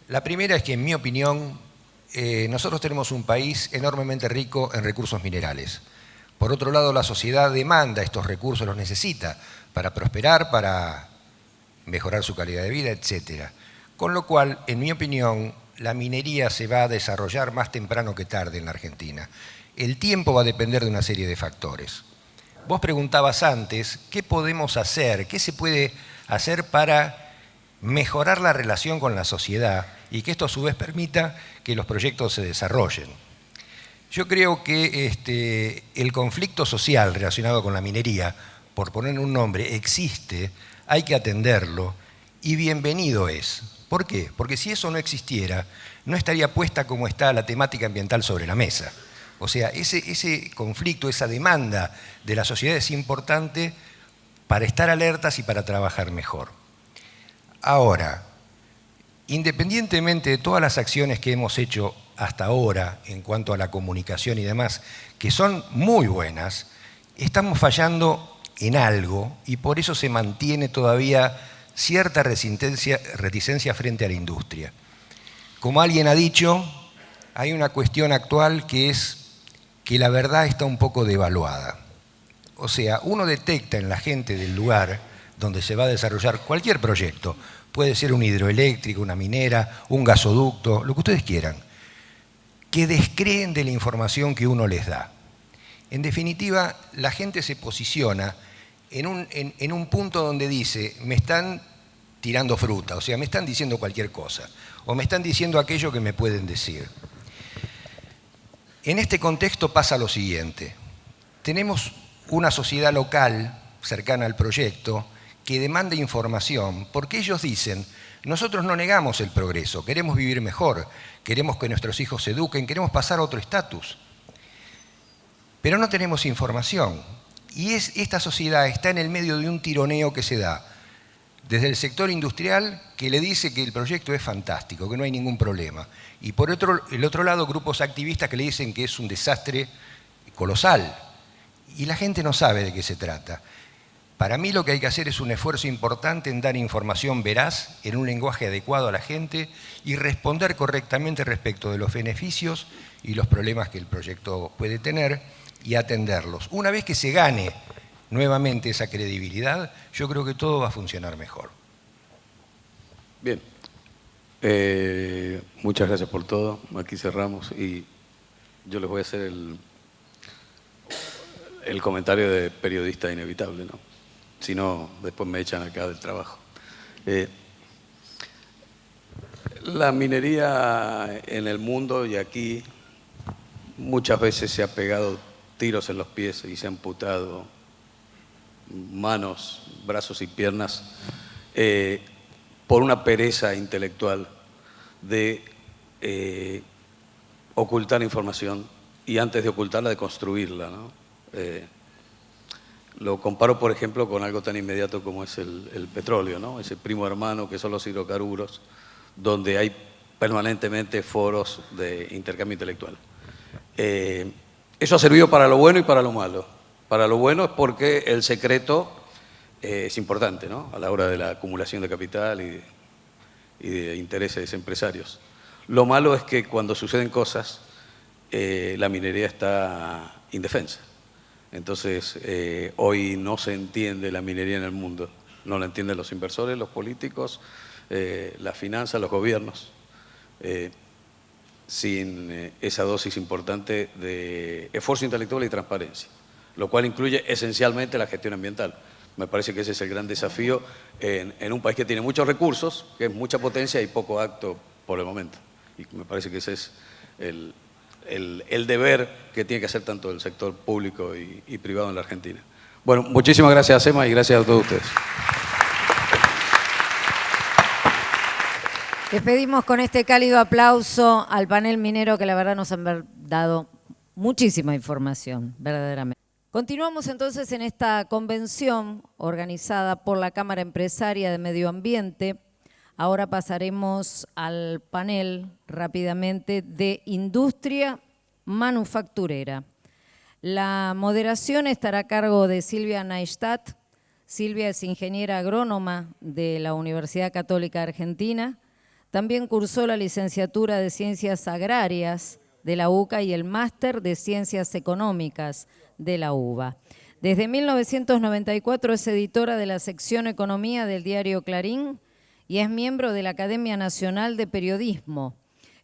La primera es que, en mi opinión, nosotros tenemos un país enormemente rico en recursos minerales. Por otro lado, la sociedad demanda estos recursos, los necesita para prosperar, para mejorar su calidad de vida, etcétera. Con lo cual, en mi opinión, la minería se va a desarrollar más temprano que tarde en la Argentina. El tiempo va a depender de una serie de factores. Vos preguntabas antes, ¿qué podemos hacer? ¿Qué se puede hacer para mejorar la relación con la sociedad y que esto a su vez permita que los proyectos se desarrollen? Yo creo que el conflicto social relacionado con la minería, por poner un nombre, existe, hay que atenderlo y bienvenido es. ¿Por qué? Porque si eso no existiera, no estaría puesta como está la temática ambiental sobre la mesa. O sea, ese conflicto, esa demanda de la sociedad es importante para estar alertas y para trabajar mejor. Ahora, independientemente de todas las acciones que hemos hecho hasta ahora en cuanto a la comunicación y demás, que son muy buenas, estamos fallando en algo y por eso se mantiene todavía cierta reticencia frente a la industria. Como alguien ha dicho, hay una cuestión actual que es que la verdad está un poco devaluada. O sea, uno detecta en la gente del lugar donde se va a desarrollar cualquier proyecto, puede ser un hidroeléctrico, una minera, un gasoducto, lo que ustedes quieran, que descreen de la información que uno les da. En definitiva, la gente se posiciona en un punto donde dice, me están tirando fruta, o sea, me están diciendo cualquier cosa, o me están diciendo aquello que me pueden decir. En este contexto pasa lo siguiente. Tenemos una sociedad local cercana al proyecto que demanda información porque ellos dicen, nosotros no negamos el progreso, queremos vivir mejor, queremos que nuestros hijos se eduquen, queremos pasar a otro estatus. Pero no tenemos información. Y esta sociedad está en el medio de un tironeo que se da desde el sector industrial, que le dice que el proyecto es fantástico, que no hay ningún problema. Y por el otro lado, grupos activistas que le dicen que es un desastre colosal. Y la gente no sabe de qué se trata. Para mí lo que hay que hacer es un esfuerzo importante en dar información veraz, en un lenguaje adecuado a la gente y responder correctamente respecto de los beneficios y los problemas que el proyecto puede tener y atenderlos. Una vez que se gane nuevamente esa credibilidad, yo creo que todo va a funcionar mejor. Bien. Muchas gracias por todo. Aquí cerramos y yo les voy a hacer el comentario de periodista inevitable, ¿no? Si no, después me echan acá del trabajo. La minería en el mundo y aquí muchas veces se ha pegado tiros en los pies y se ha amputado manos, brazos y piernas por una pereza intelectual de ocultar información y antes de ocultarla, de construirla, ¿no? Lo comparo, por ejemplo, con algo tan inmediato como es el petróleo, ¿no? Ese primo hermano que son los hidrocarburos, donde hay permanentemente foros de intercambio intelectual. Eso ha servido para lo bueno y para lo malo. Para lo bueno es porque el secreto es importante, ¿no? A la hora de la acumulación de capital y de intereses empresarios. Lo malo es que cuando suceden cosas, la minería está indefensa. Entonces, hoy no se entiende la minería en el mundo. No la entienden los inversores, los políticos, las finanzas, los gobiernos, sin esa dosis importante de esfuerzo intelectual y transparencia, lo cual incluye esencialmente la gestión ambiental. Me parece que ese es el gran desafío en un país que tiene muchos recursos, que es mucha potencia y poco acto por el momento. Y me parece que ese es el deber que tiene que hacer tanto el sector público y privado en la Argentina. Bueno, muchísimas gracias, Emma, y gracias a todos ustedes. Les pedimos con este cálido aplauso al panel minero que la verdad nos han dado muchísima información, verdaderamente. Continuamos entonces en esta convención organizada por la Cámara Empresaria de Medio Ambiente. Ahora pasaremos al panel rápidamente de industria manufacturera. La moderación estará a cargo de Silvia Neistat. Silvia es ingeniera agrónoma de la Universidad Católica Argentina. También cursó la licenciatura de Ciencias Agrarias de la UCA y el máster de Ciencias Económicas de la UBA. Desde 1994 es editora de la sección Economía del diario Clarín y es miembro de la Academia Nacional de Periodismo.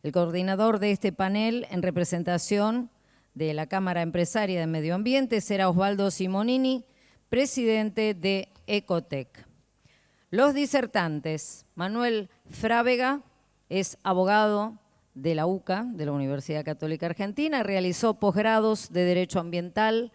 El coordinador de este panel en representación de la Cámara Empresaria de Medio Ambiente será Osvaldo Simonini, presidente de Ecotec. Los disertantes: Manuel Frávega es abogado de la UCA, de la Universidad Católica Argentina, realizó posgrados de Derecho Ambiental,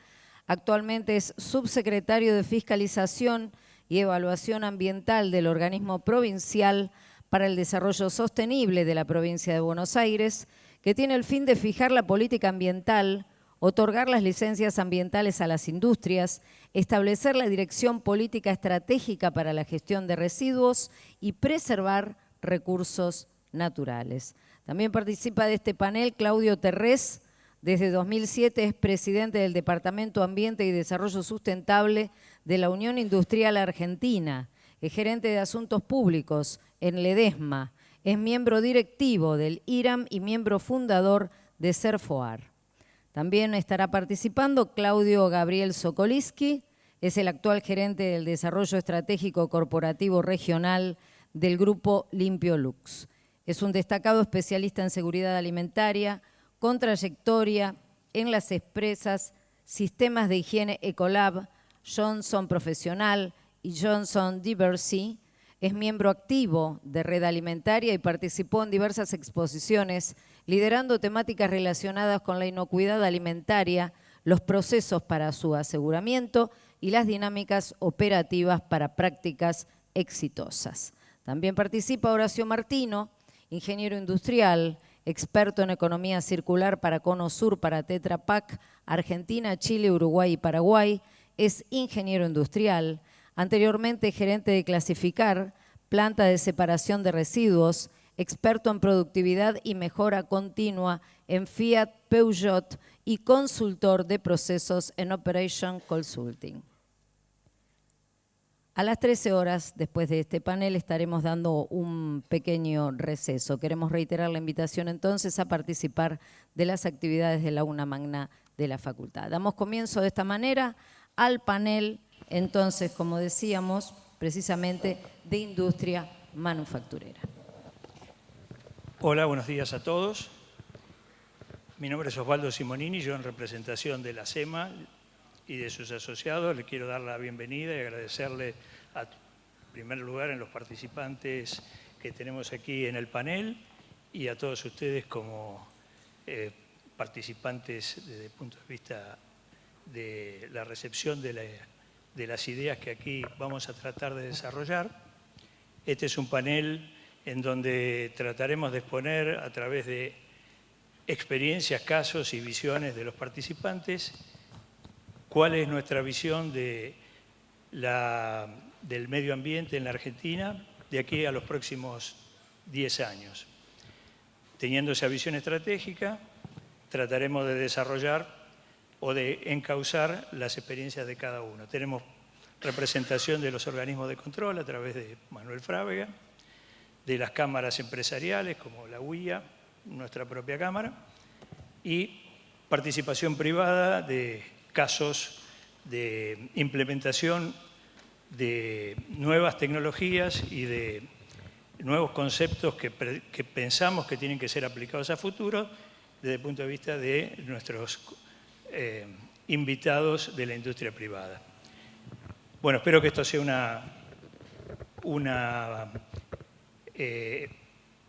actualmente es subsecretario de Fiscalización y Evaluación Ambiental del Organismo Provincial para el Desarrollo Sostenible de la Provincia de Buenos Aires, que tiene el fin de fijar la política ambiental, otorgar las licencias ambientales a las industrias, establecer la dirección política estratégica para la gestión de residuos y preservar recursos naturales. También participa de este panel Claudio Terrés. Desde 2007 es presidente del Departamento Ambiente y Desarrollo Sustentable de la Unión Industrial Argentina, es gerente de Asuntos Públicos en Ledesma, es miembro directivo del IRAM y miembro fundador de Serfoar. También estará participando Claudio Gabriel Sokoliski, es el actual gerente del Desarrollo Estratégico Corporativo Regional del Grupo Limpiolux. Es un destacado especialista en seguridad alimentaria, con trayectoria en las empresas Sistemas de Higiene Ecolab, Johnson Profesional y Johnson Diversey. Es miembro activo de Red Alimentaria y participó en diversas exposiciones, liderando temáticas relacionadas con la inocuidad alimentaria, los procesos para su aseguramiento y las dinámicas operativas para prácticas exitosas. También participa Horacio Martino, ingeniero industrial, experto en economía circular para Cono Sur, para Tetra Pak, Argentina, Chile, Uruguay y Paraguay. Es ingeniero industrial, anteriormente gerente de Clasificar, planta de separación de residuos, experto en productividad y mejora continua en Fiat, Peugeot y consultor de procesos en Operation Consulting. A las 13 horas, después de este panel, estaremos dando un pequeño receso. Queremos reiterar la invitación entonces a participar de las actividades de la Aula Magna de la Facultad. Damos comienzo de esta manera al panel, entonces, como decíamos, precisamente de industria manufacturera. Hola, buenos días a todos. Mi nombre es Osvaldo Simonini, yo en representación de la SEMA y de sus asociados le quiero dar la bienvenida y agradecerle en primer lugar a los participantes que tenemos aquí en el panel y a todos ustedes como participantes desde el punto de vista de la recepción de las ideas que aquí vamos a tratar de desarrollar. Este es un panel en donde trataremos de exponer a través de experiencias, casos y visiones de los participantes cuál es nuestra visión del medio ambiente en la Argentina de aquí a los próximos 10 años. Teniendo esa visión estratégica, trataremos de desarrollar o de encauzar las experiencias de cada uno. Tenemos representación de los organismos de control a través de Manuel Frávega, de las cámaras empresariales como la UIA, nuestra propia cámara, y participación privada de casos de implementación de nuevas tecnologías y de nuevos conceptos que pensamos que tienen que ser aplicados a futuro desde el punto de vista de nuestros invitados de la industria privada. Bueno, espero que esto sea una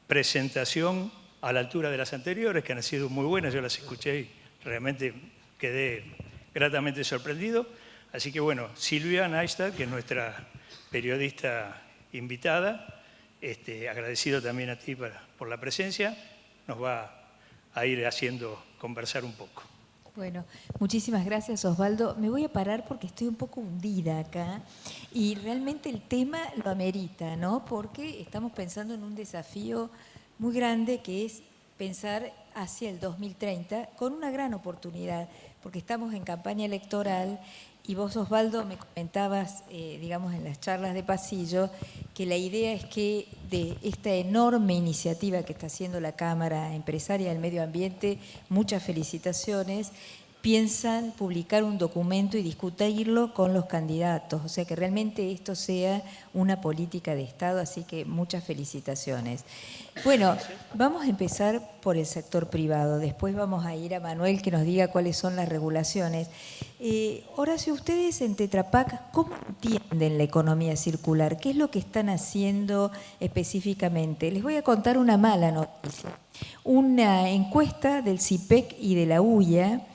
presentación a la altura de las anteriores, que han sido muy buenas, yo las escuché y realmente quedé gratamente sorprendido. Así que bueno, Silvia Neistat, que es nuestra periodista invitada, agradecido también a ti por la presencia, nos va a ir haciendo conversar un poco. Bueno, muchísimas gracias, Osvaldo. Me voy a parar porque estoy un poco hundida acá y realmente el tema lo amerita, ¿no? Porque estamos pensando en un desafío muy grande que es pensar hacia el 2030 con una gran oportunidad, porque estamos en campaña electoral y vos, Osvaldo, me comentabas, digamos, en las charlas de pasillo, que la idea es que de esta enorme iniciativa que está haciendo la Cámara Empresaria del Medio Ambiente, muchas felicitaciones, piensan publicar un documento y discutirlo con los candidatos, o sea que realmente esto sea una política de Estado, así que muchas felicitaciones. Bueno, vamos a empezar por el sector privado, después vamos a ir a Manuel que nos diga cuáles son las regulaciones. Horacio, ustedes en Tetra Pak, ¿cómo entienden la economía circular? ¿Qué es lo que están haciendo específicamente? Les voy a contar una mala noticia. Una encuesta del CIPEC y de la UIA,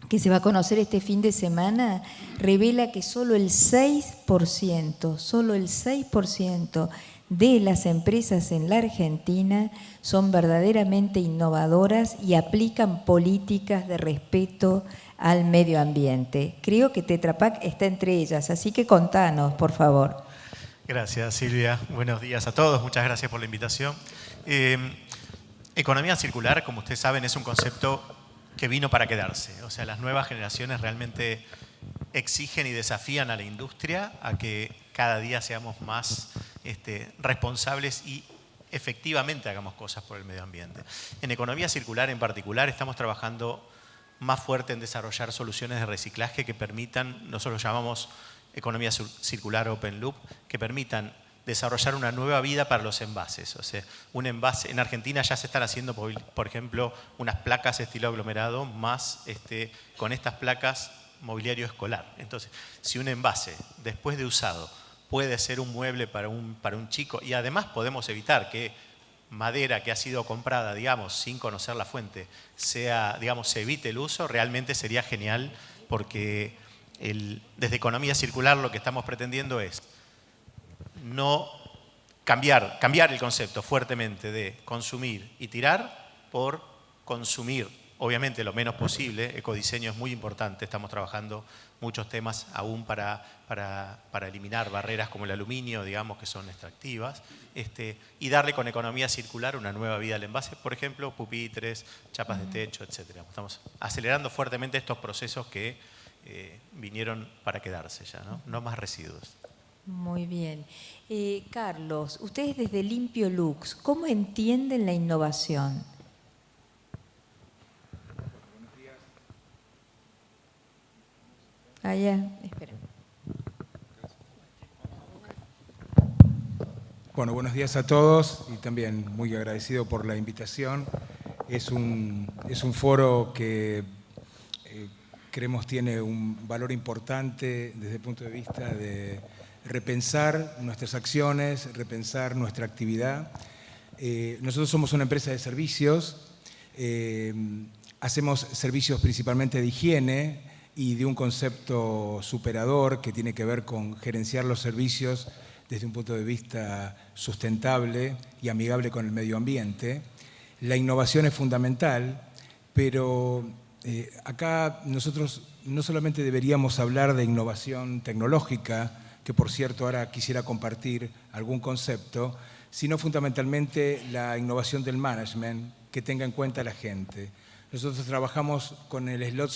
que se va a conocer este fin de semana, revela que solo el 6% de las empresas en la Argentina son verdaderamente innovadoras y aplican políticas de respeto al medio ambiente. Creo que Tetra Pak está entre ellas, así que contanos, por favor. Gracias, Silvia. Buenos días a todos. Muchas gracias por la invitación. Economía circular, como ustedes saben, es un concepto que vino para quedarse. O sea, las nuevas generaciones realmente exigen y desafían a la industria a que cada día seamos más responsables y efectivamente hagamos cosas por el medio ambiente. En economía circular en particular estamos trabajando más fuerte en desarrollar soluciones de reciclaje que permitan, nosotros llamamos economía circular open loop, que permitan desarrollar una nueva vida para los envases. O sea, un envase, en Argentina ya se están haciendo, por ejemplo, unas placas estilo aglomerado más con estas placas mobiliario escolar. Entonces, si un envase después de usado puede ser un mueble para un chico y además podemos evitar que madera que ha sido comprada, digamos, sin conocer la fuente, sea, digamos, se evite el uso, realmente sería genial porque desde economía circular lo que estamos pretendiendo es no cambiar el concepto fuertemente de consumir y tirar por consumir, obviamente lo menos posible. Ecodiseño es muy importante, estamos trabajando muchos temas aún para eliminar barreras como el aluminio, digamos, que son extractivas, y darle con economía circular una nueva vida al envase, por ejemplo, pupitres, chapas de techo, etc. Estamos acelerando fuertemente estos procesos que vinieron para quedarse ya, ¿no? Más residuos. Muy bien. Carlos, ustedes desde Limpio Lux, ¿cómo entienden la innovación? Allá, espera. Bueno, buenos días a todos y también muy agradecido por la invitación. Es un foro que creemos tiene un valor importante desde el punto de vista de repensar nuestras acciones, repensar nuestra actividad. Nosotros somos una empresa de servicios hacemos servicios principalmente de higiene y de un concepto superador que tiene que ver con gerenciar los servicios desde un punto de vista sustentable y amigable con el medio ambiente. La innovación es fundamental, pero acá nosotros no solamente deberíamos hablar de innovación tecnológica, que por cierto ahora quisiera compartir algún concepto, sino fundamentalmente la innovación del management que tenga en cuenta a la gente. Nosotros trabajamos con el slot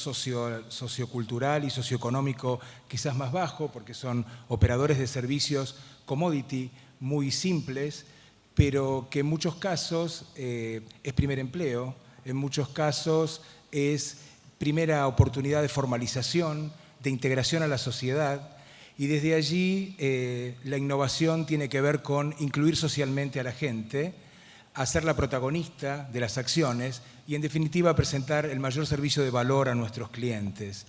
sociocultural y socioeconómico quizás más bajo, porque son operadores de servicios commodity muy simples, pero que en muchos casos es primer empleo, en muchos casos es primera oportunidad de formalización, de integración a la sociedad, y desde allí la innovación tiene que ver con incluir socialmente a la gente, hacerla protagonista de las acciones y en definitiva presentar el mayor servicio de valor a nuestros clientes.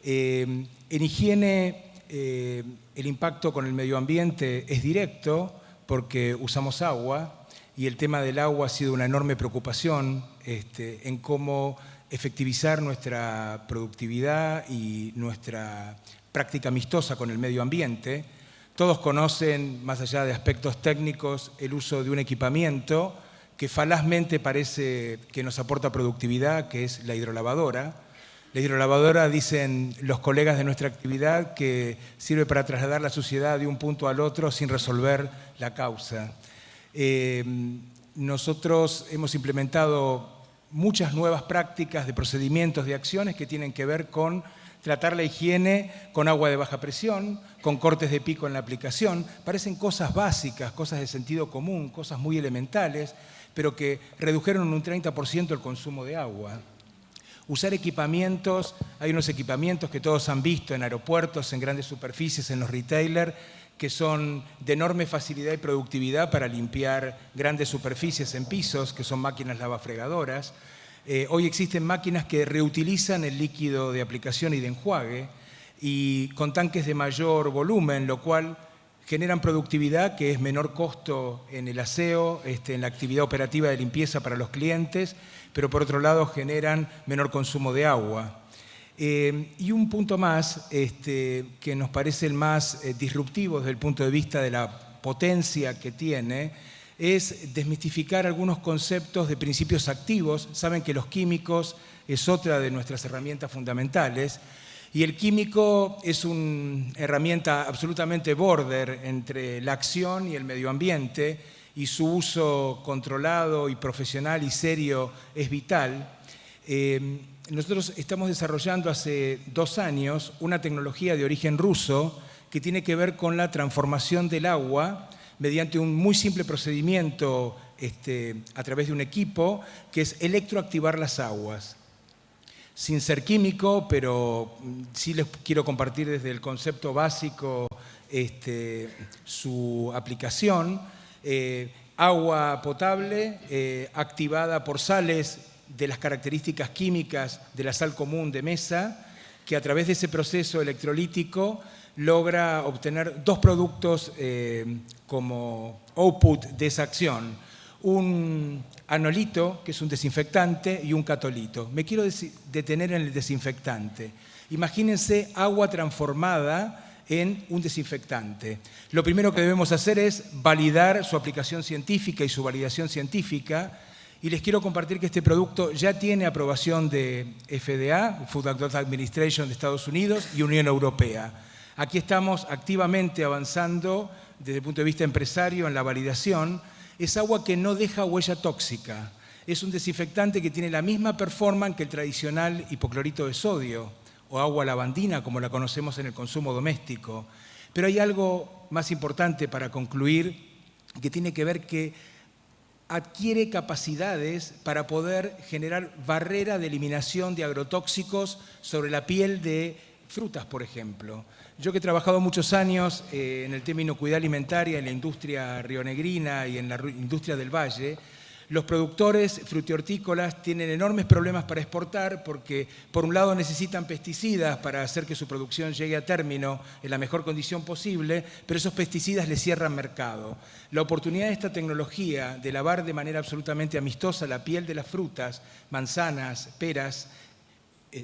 En higiene el impacto con el medio ambiente es directo porque usamos agua y el tema del agua ha sido una enorme preocupación en cómo efectivizar nuestra productividad y nuestra práctica amistosa con el medio ambiente. Todos conocen, más allá de aspectos técnicos, el uso de un equipamiento que falazmente parece que nos aporta productividad, que es la hidrolavadora. La hidrolavadora, dicen los colegas de nuestra actividad, que sirve para trasladar la suciedad de un punto al otro sin resolver la causa. Nosotros hemos implementado muchas nuevas prácticas de procedimientos, de acciones que tienen que ver con tratar la higiene con agua de baja presión, con cortes de pico en la aplicación. Parecen cosas básicas, cosas de sentido común, cosas muy elementales, pero que redujeron en un 30% el consumo de agua. Usar equipamientos, hay unos equipamientos que todos han visto en aeropuertos, en grandes superficies, en los retailers, que son de enorme facilidad y productividad para limpiar grandes superficies en pisos, que son máquinas lavafregadoras. Hoy existen máquinas que reutilizan el líquido de aplicación y de enjuague y con tanques de mayor volumen, lo cual generan productividad que es menor costo en el aseo, en la actividad operativa de limpieza para los clientes, pero por otro lado generan menor consumo de agua. Y un punto más que nos parece el más disruptivo desde el punto de vista de la potencia que tiene es desmistificar algunos conceptos de principios activos. Saben que los químicos es otra de nuestras herramientas fundamentales y el químico es una herramienta absolutamente border entre la acción y el medio ambiente y su uso controlado y profesional y serio es vital. Nosotros estamos desarrollando hace 2 años una tecnología de origen ruso que tiene que ver con la transformación del agua mediante un muy simple procedimiento a través de un equipo que es electroactivar las aguas. Sin ser químico, pero sí les quiero compartir desde el concepto básico su aplicación. Agua potable activada por sales de las características químicas de la sal común de mesa, que a través de ese proceso electrolítico logra obtener 2 productos como output de esa acción. Un anolito, que es un desinfectante, y un catolito. Me quiero detener en el desinfectante. Imagínense agua transformada en un desinfectante. Lo primero que debemos hacer es validar su aplicación científica y su validación científica. Y les quiero compartir que este producto ya tiene aprobación de FDA, Food and Drug Administration de Estados Unidos y Unión Europea. Aquí estamos activamente avanzando desde el punto de vista empresario en la validación. Es agua que no deja huella tóxica. Es un desinfectante que tiene la misma performance que el tradicional hipoclorito de sodio o agua lavandina, como la conocemos en el consumo doméstico. Pero hay algo más importante para concluir, que tiene que ver que adquiere capacidades para poder generar barrera de eliminación de agrotóxicos sobre la piel de frutas, por ejemplo. Yo que he trabajado muchos años en el tema inocuidad alimentaria, en la industria rionegrina y en la industria del Valle, Los productores frutihortícolas tienen enormes problemas para exportar porque, por un lado, necesitan pesticidas para hacer que su producción llegue a término en la mejor condición posible, pero esos pesticidas les cierran mercado. La oportunidad de esta tecnología de lavar de manera absolutamente amistosa la piel de las frutas, manzanas, peras,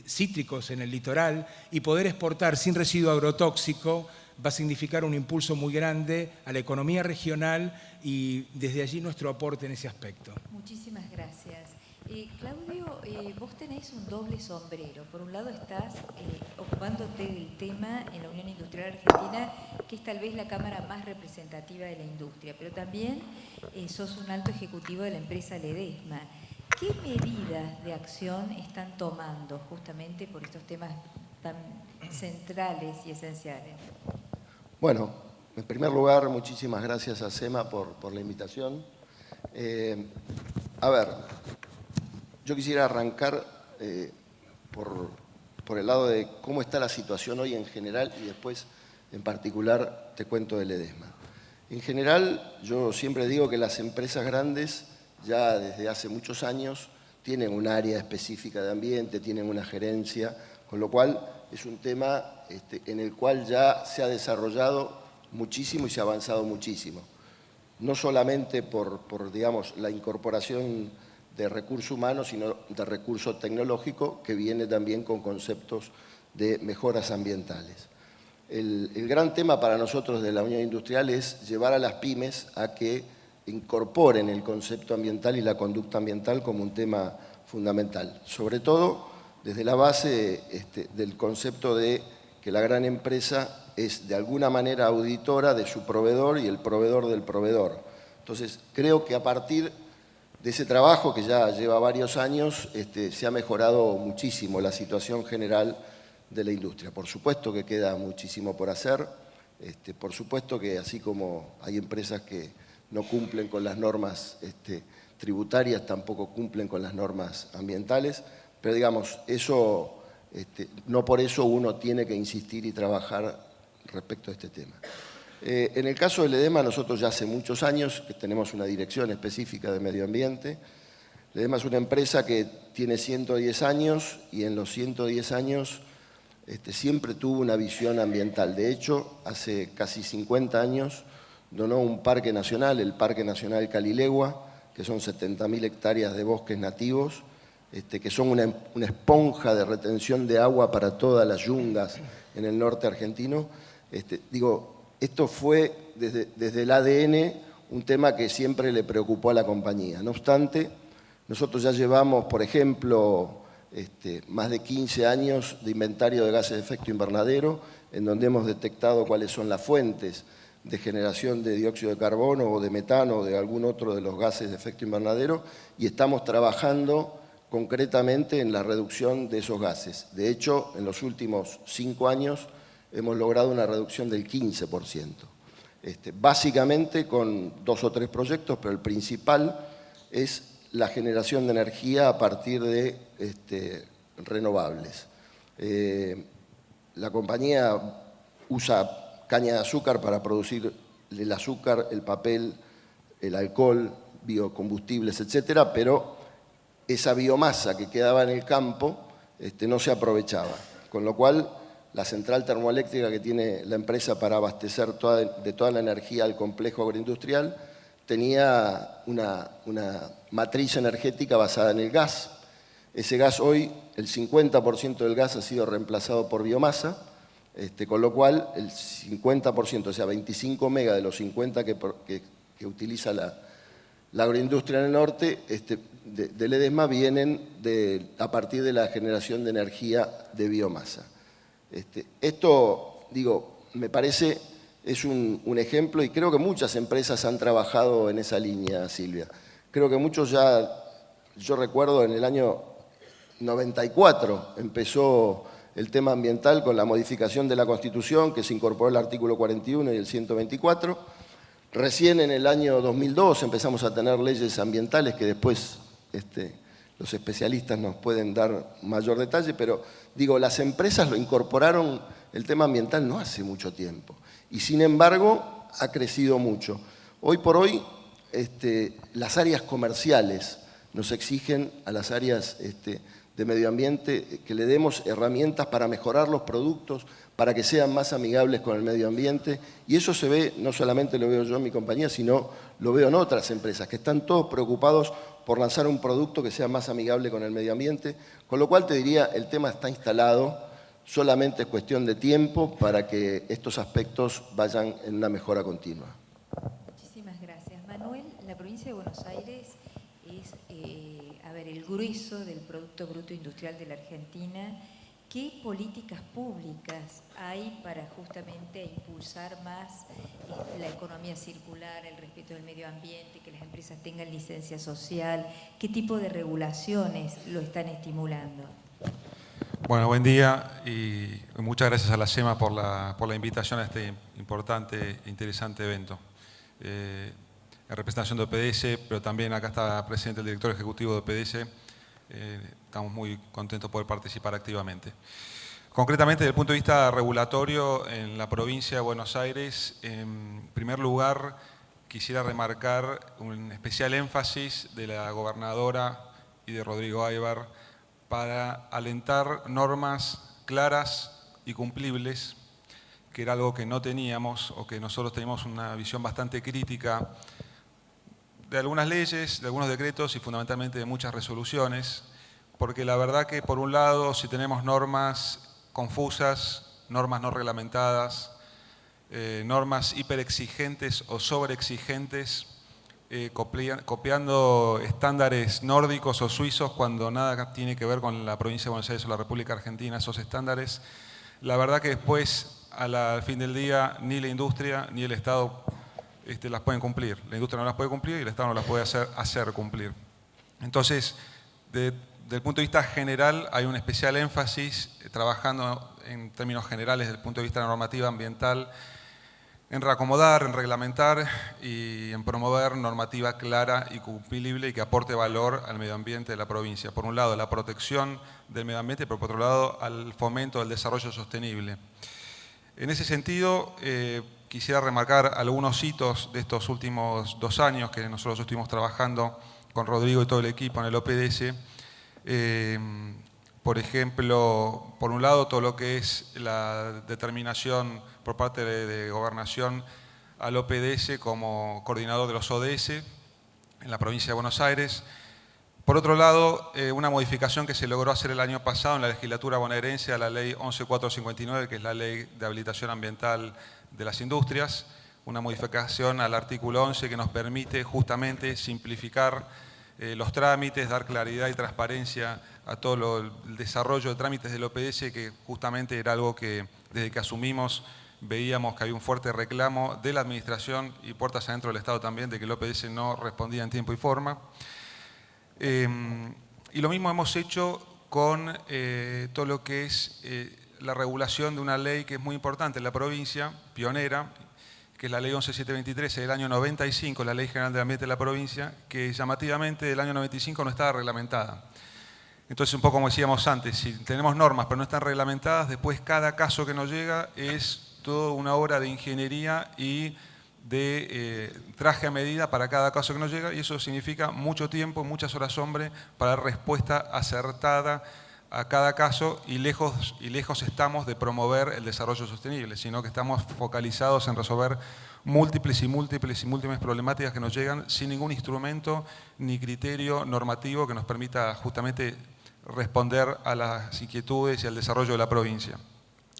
cítricos en el litoral y poder exportar sin residuo agrotóxico va a significar un impulso muy grande a la economía regional y desde allí nuestro aporte en ese aspecto. Muchísimas gracias. Claudio, vos tenés un doble sombrero. Por un lado estás ocupándote del tema en la Unión Industrial Argentina, que es tal vez la cámara más representativa de la industria, pero también sos un alto ejecutivo de la empresa Ledesma. ¿Qué medidas de acción están tomando justamente por estos temas tan centrales y esenciales? Bueno, en primer lugar, muchísimas gracias a SEMA por la invitación. A ver, yo quisiera arrancar por el lado de cómo está la situación hoy en general y después, en particular, te cuento de Ledesma. En general, yo siempre digo que las empresas grandes, ya desde hace muchos años, tienen un área específica de ambiente, tienen una gerencia, con lo cual es un tema en el cual ya se ha desarrollado muchísimo y se ha avanzado muchísimo. No solamente por digamos, la incorporación de recurso humano, sino de recurso tecnológico, que viene también con conceptos de mejoras ambientales. El gran tema para nosotros de la Unión Industrial es llevar a las pymes a que incorporen el concepto ambiental y la conducta ambiental como un tema fundamental. Sobre todo desde la base del concepto de que la gran empresa es de alguna manera auditora de su proveedor y el proveedor del proveedor. Entonces, creo que a partir de ese trabajo que ya lleva varios años, se ha mejorado muchísimo la situación general de la industria. Por supuesto que queda muchísimo por hacer, por supuesto que así como hay empresas que no cumplen con las normas tributarias, tampoco cumplen con las normas ambientales, pero digamos, eso, no por eso uno tiene que insistir y trabajar respecto a este tema. En el caso de Ledesma, nosotros ya hace muchos años que tenemos una dirección específica de medio ambiente. Ledesma es una empresa que tiene 110 años y en los 110 años siempre tuvo una visión ambiental. De hecho, hace casi 50 años donó un parque nacional, el Parque Nacional Calilegua, que son 70.000 hectáreas de bosques nativos, que son una esponja de retención de agua para todas las yungas en el norte argentino. Esto fue desde el ADN un tema que siempre le preocupó a la compañía. No obstante, nosotros ya llevamos, por ejemplo, más de 15 años de inventario de gases de efecto invernadero, en donde hemos detectado cuáles son las fuentes de generación de dióxido de carbono o de metano o de algún otro de los gases de efecto invernadero, y estamos trabajando concretamente en la reducción de esos gases. De hecho, en los últimos 5 años hemos logrado una reducción del 15%. Básicamente con 2 o 3 proyectos, pero el principal es la generación de energía a partir de renovables. La compañía usa caña de azúcar para producir el azúcar, el papel, el alcohol, biocombustibles, etcétera, pero esa biomasa que quedaba en el campo no se aprovechaba, con lo cual la central termoeléctrica que tiene la empresa para abastecer de toda la energía al complejo agroindustrial tenía una matriz energética basada en el gas. Ese gas hoy, el 50% del gas ha sido reemplazado por biomasa, con lo cual el 50%, o sea, 25 megas de los 50 que utiliza la agroindustria en el norte de Ledesma vienen a partir de la generación de energía de biomasa. Esto, me parece, es un ejemplo y creo que muchas empresas han trabajado en esa línea, Silvia. Creo que muchos ya, yo recuerdo en el año 94 empezó el tema ambiental con la modificación de la Constitución, que se incorporó el artículo 41 y el 124. Recién en el año 2002 empezamos a tener leyes ambientales que después los especialistas nos pueden dar mayor detalle, pero las empresas lo incorporaron el tema ambiental no hace mucho tiempo y sin embargo ha crecido mucho. Hoy por hoy las áreas comerciales nos exigen a las áreas de medio ambiente que le demos herramientas para mejorar los productos, para que sean más amigables con el medio ambiente. Y eso se ve, no solamente lo veo yo en mi compañía, sino lo veo en otras empresas, que están todos preocupados por lanzar un producto que sea más amigable con el medio ambiente. Con lo cual te diría, el tema está instalado, solamente es cuestión de tiempo para que estos aspectos vayan en una mejora continua. Muchísimas gracias. Manuel, la provincia de Buenos Aires es, el grueso del Producto Bruto Industrial de la Argentina. ¿Qué políticas públicas hay para justamente impulsar más la economía circular, el respeto del medio ambiente, que las empresas tengan licencia social? ¿Qué tipo de regulaciones lo están estimulando? Bueno, buen día y muchas gracias a la SEMA por la invitación a este importante e interesante evento. En representación de OPDS, pero también acá está presente el director ejecutivo de OPDS. Estamos muy contentos de poder participar activamente. Concretamente, desde el punto de vista regulatorio, en la provincia de Buenos Aires, en primer lugar, quisiera remarcar un especial énfasis de la gobernadora y de Rodrigo Aybar para alentar normas claras y cumplibles, que era algo que no teníamos o que nosotros teníamos una visión bastante crítica de algunas leyes, de algunos decretos y fundamentalmente de muchas resoluciones, porque la verdad que por un lado si tenemos normas confusas, normas no reglamentadas, normas hiperexigentes o sobreexigentes, copiando estándares nórdicos o suizos cuando nada tiene que ver con la provincia de Buenos Aires o la República Argentina, esos estándares, la verdad que después al fin del día ni la industria ni el Estado las pueden cumplir. La industria no las puede cumplir y el Estado no las puede hacer cumplir. Entonces, desde el punto de vista general, hay un especial énfasis trabajando en términos generales desde el punto de vista de la normativa ambiental en reacomodar, en reglamentar y en promover normativa clara y cumplible y que aporte valor al medio ambiente de la provincia. Por un lado, la protección del medio ambiente, pero por otro lado, al fomento del desarrollo sostenible. En ese sentido, quisiera remarcar algunos hitos de estos últimos 2 años que nosotros estuvimos trabajando con Rodrigo y todo el equipo en el OPDS. Por ejemplo, por un lado, todo lo que es la determinación por parte de Gobernación al OPDS como coordinador de los ODS en la provincia de Buenos Aires. Por otro lado, una modificación que se logró hacer el año pasado en la legislatura bonaerense a la ley 11.459, que es la ley de habilitación ambiental de las industrias, una modificación al artículo 11 que nos permite justamente simplificar los trámites, dar claridad y transparencia a todo el desarrollo de trámites del OPDS, que justamente era algo que desde que asumimos veíamos que había un fuerte reclamo de la administración y puertas adentro del Estado también, de que el OPDS no respondía en tiempo y forma. Y lo mismo hemos hecho con todo lo que es la regulación de una ley que es muy importante en la provincia, pionera, que es la ley 11.723 del año 95, la Ley General del Ambiente de la provincia, que llamativamente del año 95 no estaba reglamentada. Entonces, un poco como decíamos antes, si tenemos normas pero no están reglamentadas, después cada caso que nos llega es toda una obra de ingeniería y de traje a medida para cada caso que nos llega, y eso significa mucho tiempo, muchas horas hombre para dar respuesta acertada a cada caso, y lejos estamos de promover el desarrollo sostenible, sino que estamos focalizados en resolver múltiples problemáticas que nos llegan sin ningún instrumento ni criterio normativo que nos permita justamente responder a las inquietudes y al desarrollo de la provincia.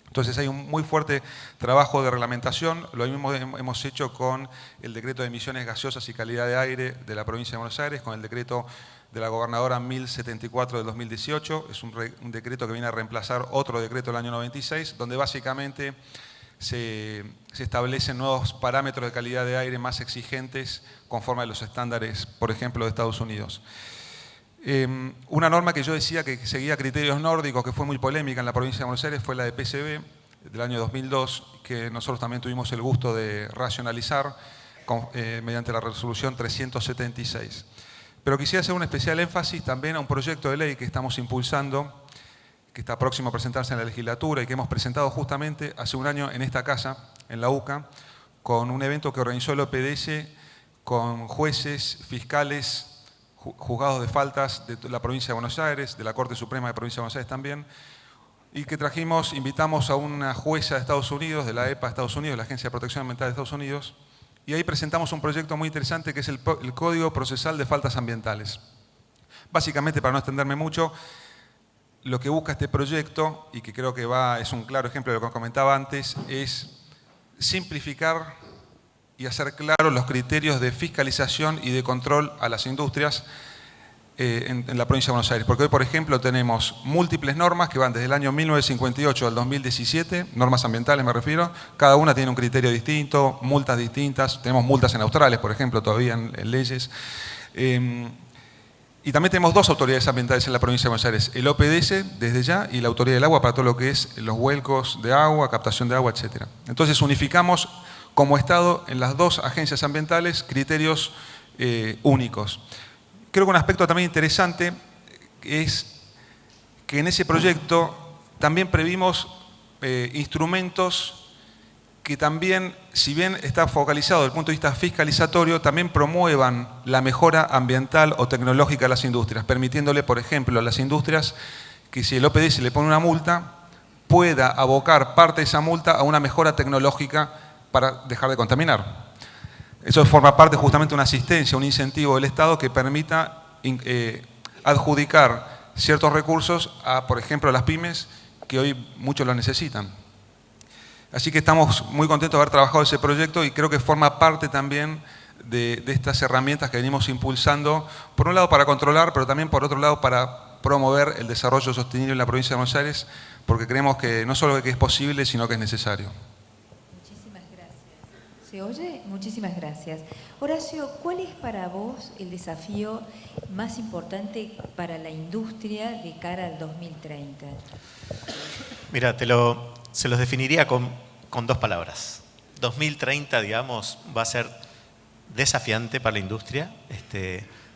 Entonces hay un muy fuerte trabajo de reglamentación, lo mismo hemos hecho con el decreto de emisiones gaseosas y calidad de aire de la provincia de Buenos Aires, con el decreto de la gobernadora 1074 del 2018, es un decreto que viene a reemplazar otro decreto del año 96, donde básicamente se establecen nuevos parámetros de calidad de aire más exigentes conforme a los estándares, por ejemplo, de Estados Unidos. Una norma que yo decía que seguía criterios nórdicos, que fue muy polémica en la provincia de Buenos Aires, fue la de PCB del año 2002, que nosotros también tuvimos el gusto de racionalizar mediante la resolución 376. Pero quisiera hacer un especial énfasis también a un proyecto de ley que estamos impulsando, que está próximo a presentarse en la legislatura y que hemos presentado justamente hace un año en esta casa, en la UCA, con un evento que organizó el OPDS con jueces, fiscales, juzgados de faltas de la provincia de Buenos Aires, de la Corte Suprema de Provincia de Buenos Aires también, y que invitamos a una jueza de Estados Unidos, de la EPA de Estados Unidos, la Agencia de Protección Ambiental de Estados Unidos, y ahí presentamos un proyecto muy interesante que es el Código Procesal de Faltas Ambientales. Básicamente, para no extenderme mucho, lo que busca este proyecto, y que creo que es un claro ejemplo de lo que comentaba antes, es simplificar y hacer claros los criterios de fiscalización y de control a las industrias en la provincia de Buenos Aires. Porque hoy, por ejemplo, tenemos múltiples normas que van desde el año 1958 al 2017, normas ambientales me refiero, cada una tiene un criterio distinto, multas distintas, tenemos multas en Australia, por ejemplo, todavía en leyes. Y también tenemos dos autoridades ambientales en la provincia de Buenos Aires, el OPDS desde ya y la Autoridad del Agua para todo lo que es los vuelcos de agua, captación de agua, etc. Entonces unificamos como Estado en las dos agencias ambientales criterios únicos. Creo que un aspecto también interesante es que en ese proyecto también previmos instrumentos que también, si bien está focalizado desde el punto de vista fiscalizatorio, también promuevan la mejora ambiental o tecnológica de las industrias, permitiéndole, por ejemplo, a las industrias que si el OPDS le pone una multa, pueda abocar parte de esa multa a una mejora tecnológica para dejar de contaminar. Eso forma parte justamente de una asistencia, un incentivo del Estado que permita adjudicar ciertos recursos a, por ejemplo, a las pymes que hoy muchos lo necesitan. Así que estamos muy contentos de haber trabajado ese proyecto y creo que forma parte también de estas herramientas que venimos impulsando, por un lado para controlar, pero también por otro lado para promover el desarrollo sostenible en la provincia de Buenos Aires, porque creemos que no solo que es posible, sino que es necesario. Muchísimas gracias. ¿Se oye? Muchísimas gracias. Horacio, ¿cuál es para vos el desafío más importante para la industria de cara al 2030? Mira, se los definiría con dos palabras. 2030, digamos, va a ser desafiante para la industria.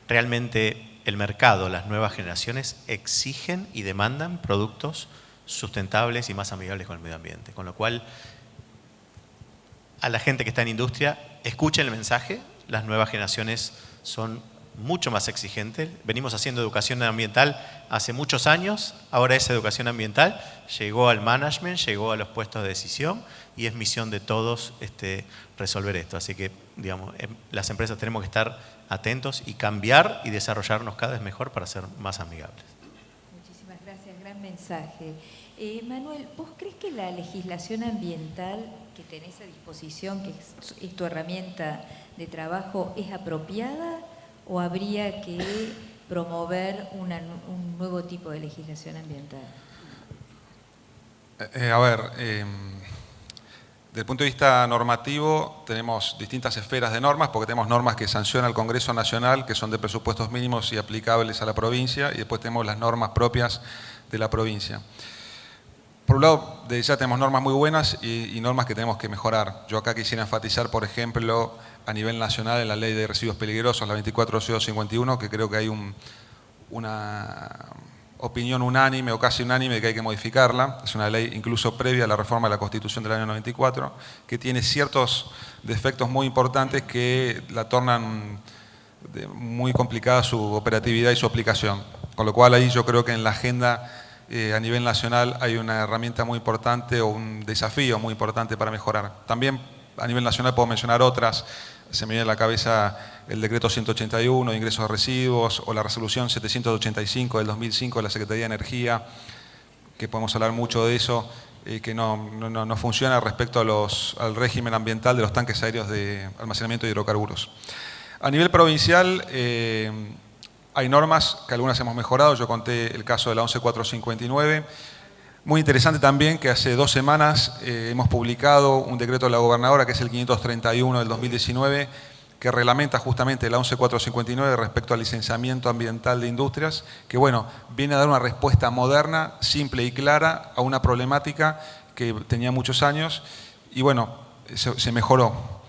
Realmente el mercado, las nuevas generaciones exigen y demandan productos sustentables y más amigables con el medio ambiente. Con lo cual, a la gente que está en industria, escuchen el mensaje. Las nuevas generaciones son mucho más exigentes. Venimos haciendo educación ambiental hace muchos años, ahora esa educación ambiental llegó al management, llegó a los puestos de decisión y es misión de todos resolver esto. Así que, digamos, las empresas tenemos que estar atentos y cambiar y desarrollarnos cada vez mejor para ser más amigables. Muchísimas gracias, gran mensaje. Manuel, ¿vos crees que la legislación ambiental que tenés a disposición, que es tu herramienta de trabajo, es apropiada o habría que promover un nuevo tipo de legislación ambiental? Desde el punto de vista normativo tenemos distintas esferas de normas, porque tenemos normas que sanciona el Congreso Nacional, que son de presupuestos mínimos y aplicables a la provincia, y después tenemos las normas propias de la provincia. Por un lado, ya tenemos normas muy buenas y normas que tenemos que mejorar. Yo acá quisiera enfatizar, por ejemplo, a nivel nacional en la Ley de Residuos Peligrosos, la 24/251, que creo que hay una opinión unánime o casi unánime de que hay que modificarla. Es una ley incluso previa a la reforma de la Constitución del año 94, que tiene ciertos defectos muy importantes que la tornan muy complicada su operatividad y su aplicación. Con lo cual ahí yo creo que en la agenda a nivel nacional hay una herramienta muy importante o un desafío muy importante para mejorar. También a nivel nacional puedo mencionar otras. Se me viene a la cabeza el decreto 181 de ingresos de residuos o la resolución 785 del 2005 de la Secretaría de Energía, que podemos hablar mucho de eso, que no funciona respecto al régimen ambiental de los tanques aéreos de almacenamiento de hidrocarburos. A nivel provincial hay normas que algunas hemos mejorado. Yo conté el caso de la 11459. Muy interesante también que hace 2 semanas hemos publicado un decreto de la gobernadora, que es el 531 del 2019, que reglamenta justamente la 11459 respecto al licenciamiento ambiental de industrias, que bueno, viene a dar una respuesta moderna, simple y clara a una problemática que tenía muchos años y bueno, se mejoró.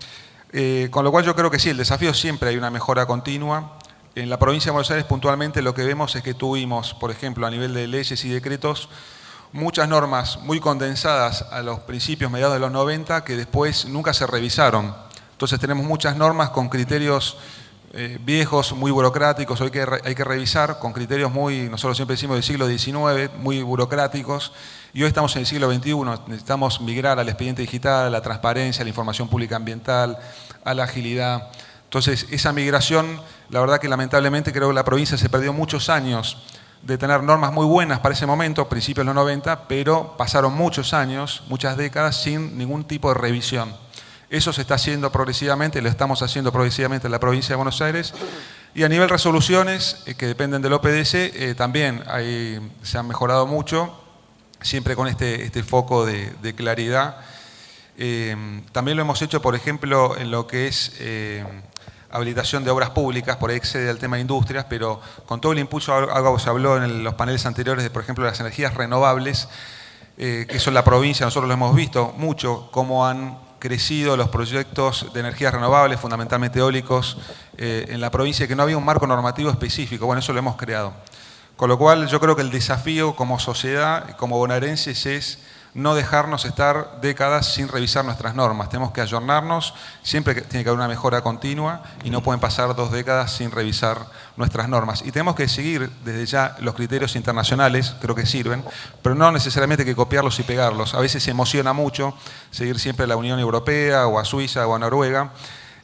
Con lo cual yo creo que sí, el desafío siempre hay una mejora continua. En la provincia de Buenos Aires puntualmente lo que vemos es que tuvimos, por ejemplo, a nivel de leyes y decretos, muchas normas muy condensadas a los principios mediados de los 90 que después nunca se revisaron, Entonces tenemos muchas normas con criterios viejos, muy burocráticos, hoy hay que revisar con criterios muy, nosotros siempre decimos del siglo XIX, muy burocráticos, y hoy estamos en el siglo XXI, necesitamos migrar al expediente digital, a la transparencia, a la información pública ambiental, a la agilidad. Entonces, esa migración, la verdad que lamentablemente creo que la provincia se perdió muchos años de tener normas muy buenas para ese momento, principios de los 90, pero pasaron muchos años, muchas décadas, sin ningún tipo de revisión. Eso se está haciendo progresivamente, lo estamos haciendo progresivamente en la provincia de Buenos Aires. Y a nivel resoluciones, que dependen del OPDS, también se han mejorado mucho, siempre con este foco de claridad. También lo hemos hecho, por ejemplo, en lo que es habilitación de obras públicas, por ahí excede al tema de industrias, pero con todo el impulso, algo se habló en los paneles anteriores de, por ejemplo, las energías renovables, que eso en la provincia nosotros lo hemos visto mucho, cómo han crecido los proyectos de energías renovables, fundamentalmente eólicos, en la provincia, que no había un marco normativo específico. Bueno, eso lo hemos creado. Con lo cual, yo creo que el desafío como sociedad, como bonaerenses, es no dejarnos estar décadas sin revisar nuestras normas. Tenemos que ayornarnos, siempre tiene que haber una mejora continua y no pueden pasar 2 décadas sin revisar nuestras normas. Y tenemos que seguir desde ya los criterios internacionales, creo que sirven, pero no necesariamente hay que copiarlos y pegarlos. A veces se emociona mucho seguir siempre a la Unión Europea o a Suiza o a Noruega,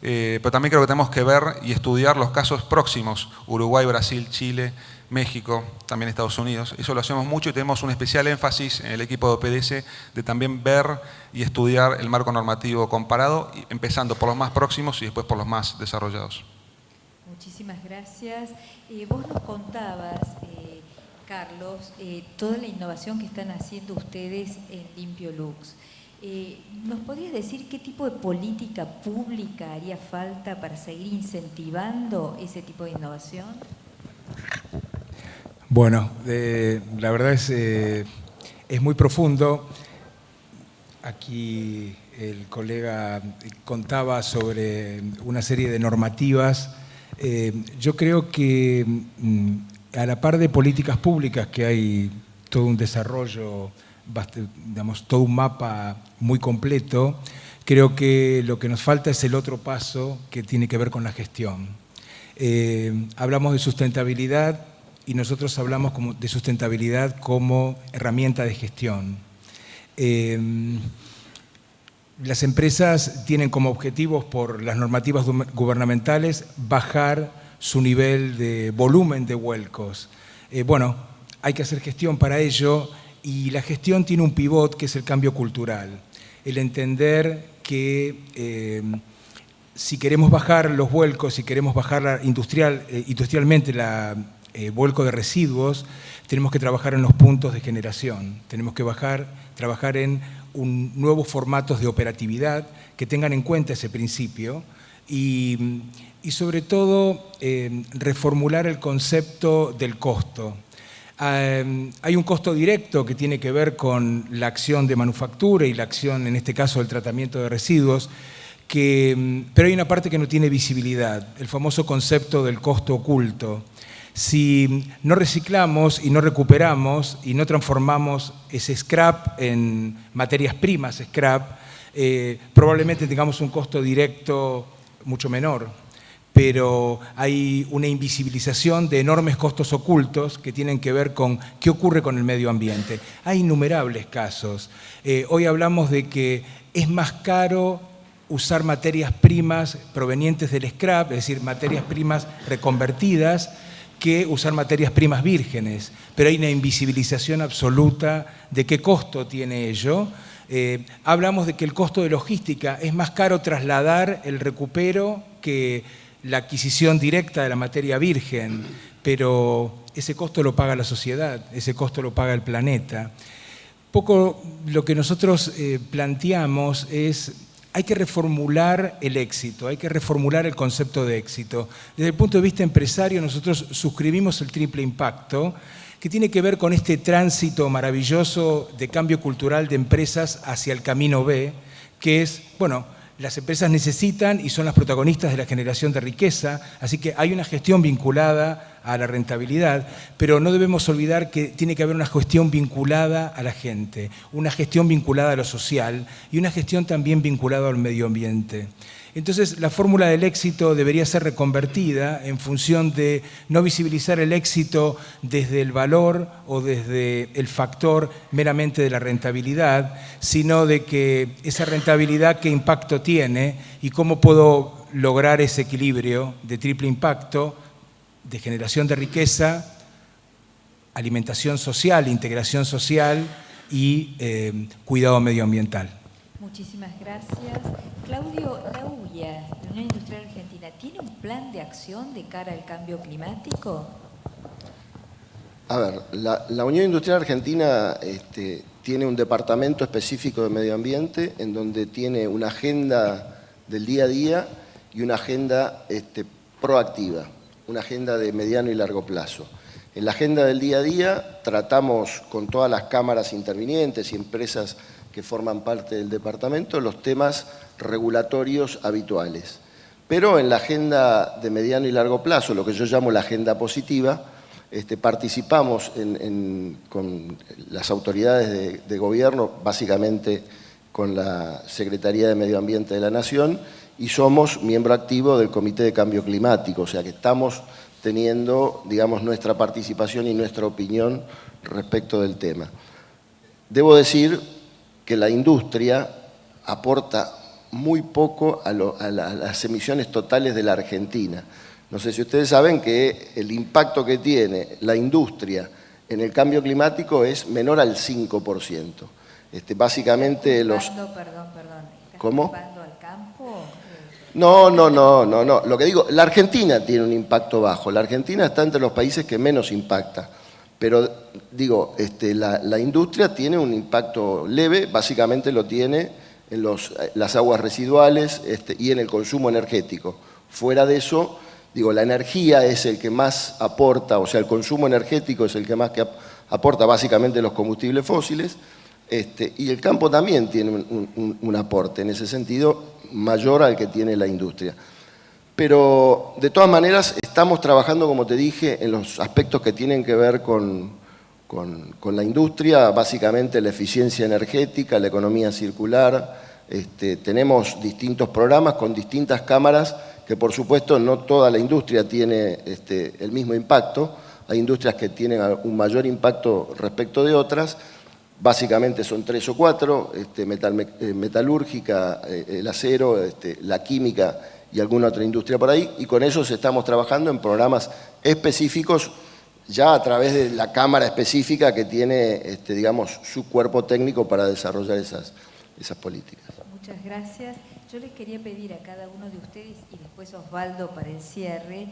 pero también creo que tenemos que ver y estudiar los casos próximos, Uruguay, Brasil, Chile, México, también Estados Unidos. Eso lo hacemos mucho y tenemos un especial énfasis en el equipo de OPDS de también ver y estudiar el marco normativo comparado, empezando por los más próximos y después por los más desarrollados. Muchísimas gracias. Vos nos contabas, Carlos, toda la innovación que están haciendo ustedes en Limpio Lux. ¿Nos podrías decir qué tipo de política pública haría falta para seguir incentivando ese tipo de innovación? Bueno, la verdad es muy profundo. Aquí el colega contaba sobre una serie de normativas. Yo creo que a la par de políticas públicas, que hay todo un desarrollo, digamos, todo un mapa muy completo, creo que lo que nos falta es el otro paso que tiene que ver con la gestión. Hablamos de sustentabilidad y nosotros hablamos de sustentabilidad como herramienta de gestión. Las empresas tienen como objetivos por las normativas gubernamentales bajar su nivel de volumen de vuelcos. Bueno, hay que hacer gestión para ello y la gestión tiene un pivot que es el cambio cultural. El entender que si queremos bajar los vuelcos, si queremos bajar industrialmente el vuelco de residuos, tenemos que trabajar en los puntos de generación, tenemos que trabajar en nuevos formatos de operatividad que tengan en cuenta ese principio y sobre todo reformular el concepto del costo. Hay un costo directo que tiene que ver con la acción de manufactura y la acción, en este caso, del tratamiento de residuos, pero hay una parte que no tiene visibilidad, el famoso concepto del costo oculto. Si no reciclamos y no recuperamos y no transformamos ese scrap en materias primas scrap, probablemente tengamos un costo directo mucho menor, pero hay una invisibilización de enormes costos ocultos que tienen que ver con qué ocurre con el medio ambiente. Hay innumerables casos. Hoy hablamos de que es más caro usar materias primas provenientes del scrap, es decir, materias primas reconvertidas, que usar materias primas vírgenes, pero hay una invisibilización absoluta de qué costo tiene ello. Hablamos de que el costo de logística es más caro trasladar el recupero que la adquisición directa de la materia virgen, pero ese costo lo paga la sociedad, ese costo lo paga el planeta. Poco lo que nosotros planteamos es: hay que reformular el éxito, hay que reformular el concepto de éxito. Desde el punto de vista empresario, nosotros suscribimos el triple impacto, que tiene que ver con este tránsito maravilloso de cambio cultural de empresas hacia el camino B, que es, bueno, las empresas necesitan y son las protagonistas de la generación de riqueza, así que hay una gestión vinculada a la rentabilidad, pero no debemos olvidar que tiene que haber una gestión vinculada a la gente, una gestión vinculada a lo social y una gestión también vinculada al medio ambiente. Entonces, la fórmula del éxito debería ser reconvertida en función de no visibilizar el éxito desde el valor o desde el factor meramente de la rentabilidad, sino de que esa rentabilidad qué impacto tiene y cómo puedo lograr ese equilibrio de triple impacto, de generación de riqueza, alimentación social, integración social y cuidado medioambiental. Muchísimas gracias. Claudio, la UIA, la Unión Industrial Argentina, ¿tiene un plan de acción de cara al cambio climático? A ver, la Unión Industrial Argentina tiene un departamento específico de medio ambiente en donde tiene una agenda del día a día y una agenda proactiva, una agenda de mediano y largo plazo. En la agenda del día a día tratamos con todas las cámaras intervinientes y empresas que forman parte del departamento los temas regulatorios habituales. Pero en la agenda de mediano y largo plazo, lo que yo llamo la agenda positiva, participamos con las autoridades de gobierno, básicamente con la Secretaría de Medio Ambiente de la Nación, y somos miembro activo del Comité de Cambio Climático, o sea que estamos teniendo, digamos, nuestra participación y nuestra opinión respecto del tema. Debo decir que la industria aporta muy poco a las emisiones totales de la Argentina. No sé si ustedes saben que el impacto que tiene la industria en el cambio climático es menor al 5%. Básicamente los... Perdón. ¿Cómo? ¿Al campo? No. Lo que digo, la Argentina tiene un impacto bajo. La Argentina está entre los países que menos impacta. Pero, digo, la industria tiene un impacto leve, básicamente lo tiene en las aguas residuales y en el consumo energético. Fuera de eso, digo, la energía es el que más aporta, o sea, el consumo energético es el que más aporta básicamente los combustibles fósiles, y el campo también tiene un aporte, en ese sentido, mayor al que tiene la industria. Pero, de todas maneras, estamos trabajando, como te dije, en los aspectos que tienen que ver con la industria, básicamente la eficiencia energética, la economía circular. Tenemos distintos programas con distintas cámaras que, por supuesto, no toda la industria tiene el mismo impacto. Hay industrias que tienen un mayor impacto respecto de otras. Básicamente son 3 o 4, metalúrgica, el acero, la química y alguna otra industria por ahí, y con ellos estamos trabajando en programas específicos ya a través de la cámara específica que tiene, digamos, su cuerpo técnico para desarrollar esas políticas. Muchas gracias. Yo les quería pedir a cada uno de ustedes, y después Osvaldo para el cierre,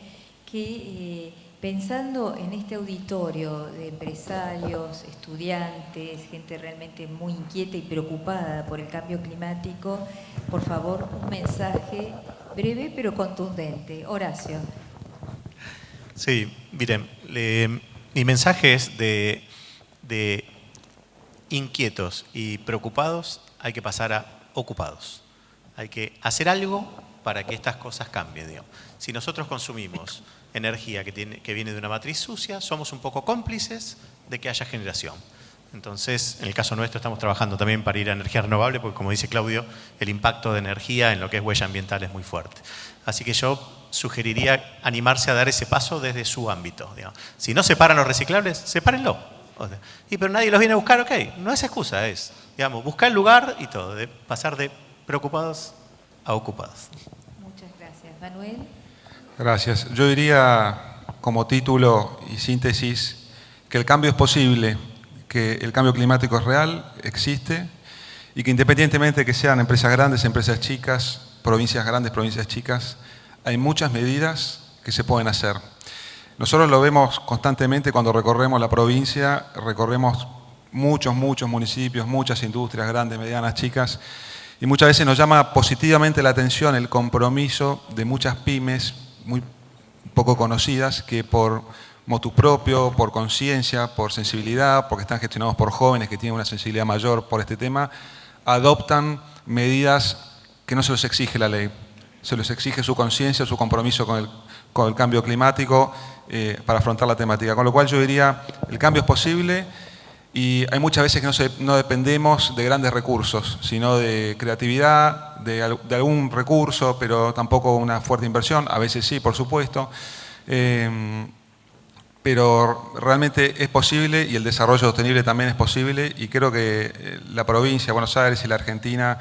que pensando en este auditorio de empresarios, estudiantes, gente realmente muy inquieta y preocupada por el cambio climático, por favor, un mensaje breve pero contundente. Horacio. Sí, miren, mi mensaje es de inquietos y preocupados hay que pasar a ocupados. Hay que hacer algo para que estas cosas cambien, digamos. Si nosotros consumimos energía que viene de una matriz sucia, somos un poco cómplices de que haya generación. Entonces, en el caso nuestro estamos trabajando también para ir a energía renovable, porque como dice Claudio, el impacto de energía en lo que es huella ambiental es muy fuerte. Así que yo sugeriría animarse a dar ese paso desde su ámbito, digamos. Si no separan los reciclables, sepárenlo. Pero nadie los viene a buscar, ok, no es excusa, es, digamos, buscar el lugar y todo, de pasar de preocupados a ocupados. Muchas gracias. Manuel. Gracias. Yo diría, como título y síntesis, que el cambio es posible, que el cambio climático es real, existe, y que independientemente de que sean empresas grandes, empresas chicas, provincias grandes, provincias chicas, hay muchas medidas que se pueden hacer. Nosotros lo vemos constantemente cuando recorremos la provincia, recorremos muchos municipios, muchas industrias grandes, medianas, chicas, y muchas veces nos llama positivamente la atención el compromiso de muchas pymes muy poco conocidas que por motu propio, por conciencia, por sensibilidad, porque están gestionados por jóvenes que tienen una sensibilidad mayor por este tema, adoptan medidas que no se les exige la ley. se les exige su conciencia, su compromiso con el cambio climático para afrontar la temática. Con lo cual yo diría, el cambio es posible y hay muchas veces que no dependemos de grandes recursos, sino de creatividad, de algún recurso, pero tampoco una fuerte inversión, a veces sí, por supuesto. Pero realmente es posible y el desarrollo sostenible también es posible y creo que la provincia, Buenos Aires y la Argentina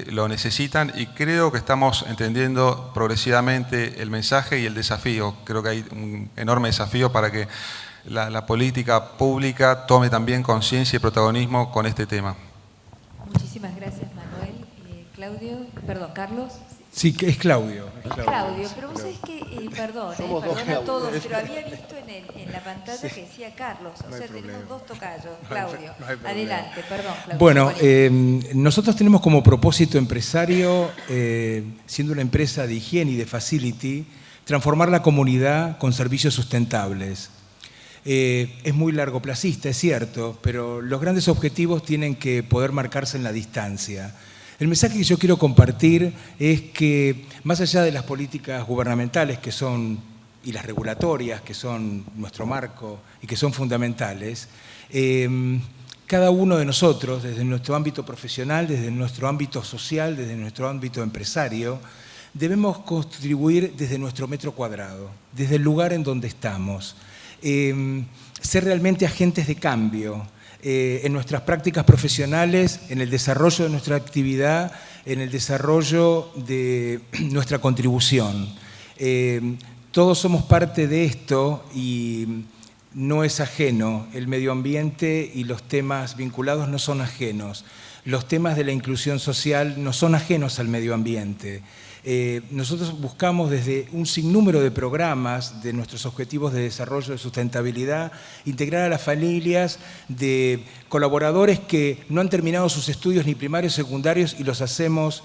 lo necesitan y creo que estamos entendiendo progresivamente el mensaje y el desafío. Creo que hay un enorme desafío para que la política pública tome también conciencia y protagonismo con este tema. Muchísimas gracias, Manuel. Carlos. Sí, que es Claudio. Claudio, pero vos sabés que, perdón a todos, pero había visto en la pantalla que decía Carlos, o sea, tenemos dos tocayos. Claudio, adelante, perdón. Claudio, bueno, nosotros tenemos como propósito empresario, siendo una empresa de higiene y de facility, transformar la comunidad con servicios sustentables. Es muy largoplacista, es cierto, pero los grandes objetivos tienen que poder marcarse en la distancia. El mensaje que yo quiero compartir es que, más allá de las políticas gubernamentales que son, y las regulatorias, que son nuestro marco y que son fundamentales, cada uno de nosotros, desde nuestro ámbito profesional, desde nuestro ámbito social, desde nuestro ámbito empresario, debemos contribuir desde nuestro metro cuadrado, desde el lugar en donde estamos. Ser realmente agentes de cambio en nuestras prácticas profesionales, en el desarrollo de nuestra actividad, en el desarrollo de nuestra contribución. Todos somos parte de esto y no es ajeno. El medio ambiente y los temas vinculados no son ajenos. Los temas de la inclusión social no son ajenos al medio ambiente. Nosotros buscamos desde un sinnúmero de programas de nuestros objetivos de desarrollo de sustentabilidad, integrar a las familias de colaboradores que no han terminado sus estudios ni primarios, secundarios y los hacemos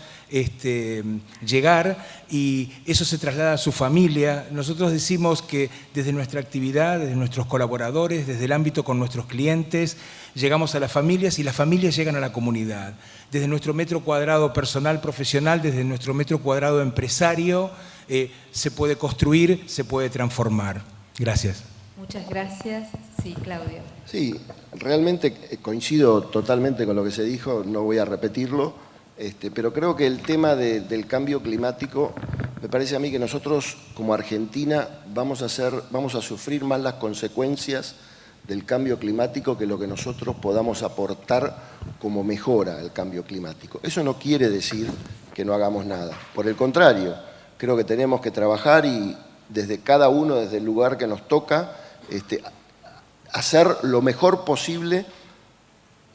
llegar y eso se traslada a su familia. Nosotros decimos que desde nuestra actividad, desde nuestros colaboradores, desde el ámbito con nuestros clientes, llegamos a las familias y las familias llegan a la comunidad. Desde nuestro metro cuadrado personal, profesional, desde nuestro metro cuadrado empresario, se puede construir, se puede transformar. Gracias. Muchas gracias. Sí, Claudio. Sí, realmente coincido totalmente con lo que se dijo, no voy a repetirlo, pero creo que el tema del cambio climático, me parece a mí que nosotros como Argentina vamos a sufrir más las consecuencias del cambio climático que lo que nosotros podamos aportar como mejora al cambio climático. Eso no quiere decir que no hagamos nada. Por el contrario, creo que tenemos que trabajar y desde cada uno, desde el lugar que nos toca, hacer lo mejor posible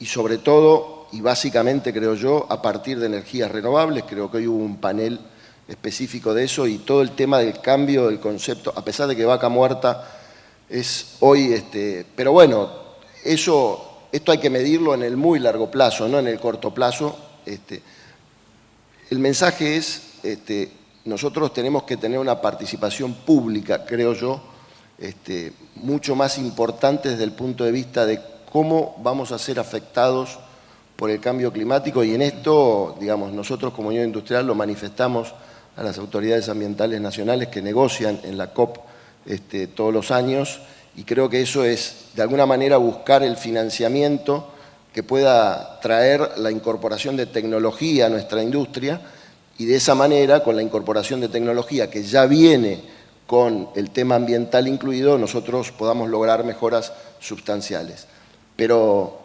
y sobre todo, y básicamente creo yo, a partir de energías renovables. Creo que hoy hubo un panel específico de eso y todo el tema del cambio del concepto, a pesar de que Vaca Muerta es hoy, pero bueno, esto hay que medirlo en el muy largo plazo, no en el corto plazo. El mensaje es, nosotros tenemos que tener una participación pública, creo yo, mucho más importante desde el punto de vista de cómo vamos a ser afectados por el cambio climático y en esto, digamos, nosotros como Unión Industrial lo manifestamos a las autoridades ambientales nacionales que negocian en la COP todos los años y creo que eso es de alguna manera buscar el financiamiento que pueda traer la incorporación de tecnología a nuestra industria y de esa manera con la incorporación de tecnología que ya viene con el tema ambiental incluido nosotros podamos lograr mejoras sustanciales. Pero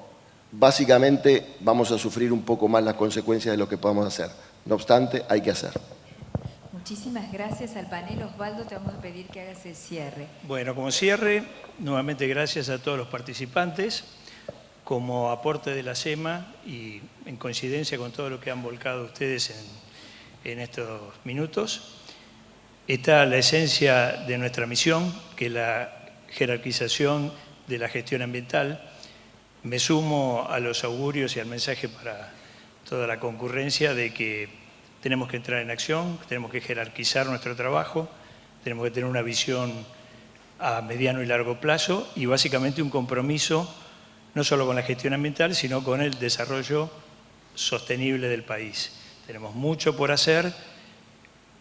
básicamente vamos a sufrir un poco más las consecuencias de lo que podamos hacer. No obstante, hay que hacer. Muchísimas gracias al panel. Osvaldo, te vamos a pedir que hagas el cierre. Bueno, como cierre, nuevamente gracias a todos los participantes. Como aporte de la SEMA y en coincidencia con todo lo que han volcado ustedes en estos minutos, está la esencia de nuestra misión, que es la jerarquización de la gestión ambiental. Me sumo a los augurios y al mensaje para toda la concurrencia de que tenemos que entrar en acción, tenemos que jerarquizar nuestro trabajo, tenemos que tener una visión a mediano y largo plazo y básicamente un compromiso no solo con la gestión ambiental, sino con el desarrollo sostenible del país. Tenemos mucho por hacer,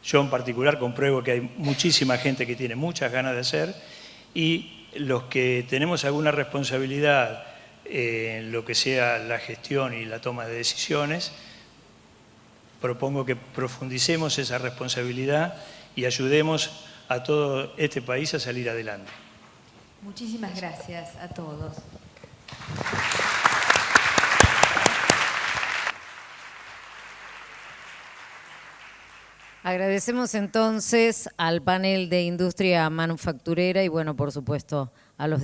Yo en particular compruebo que hay muchísima gente que tiene muchas ganas de hacer, y los que tenemos alguna responsabilidad en lo que sea la gestión y la toma de decisiones, propongo que profundicemos esa responsabilidad y ayudemos a todo este país a salir adelante. Muchísimas gracias a todos. Agradecemos entonces al panel de industria manufacturera y, bueno, por supuesto, a los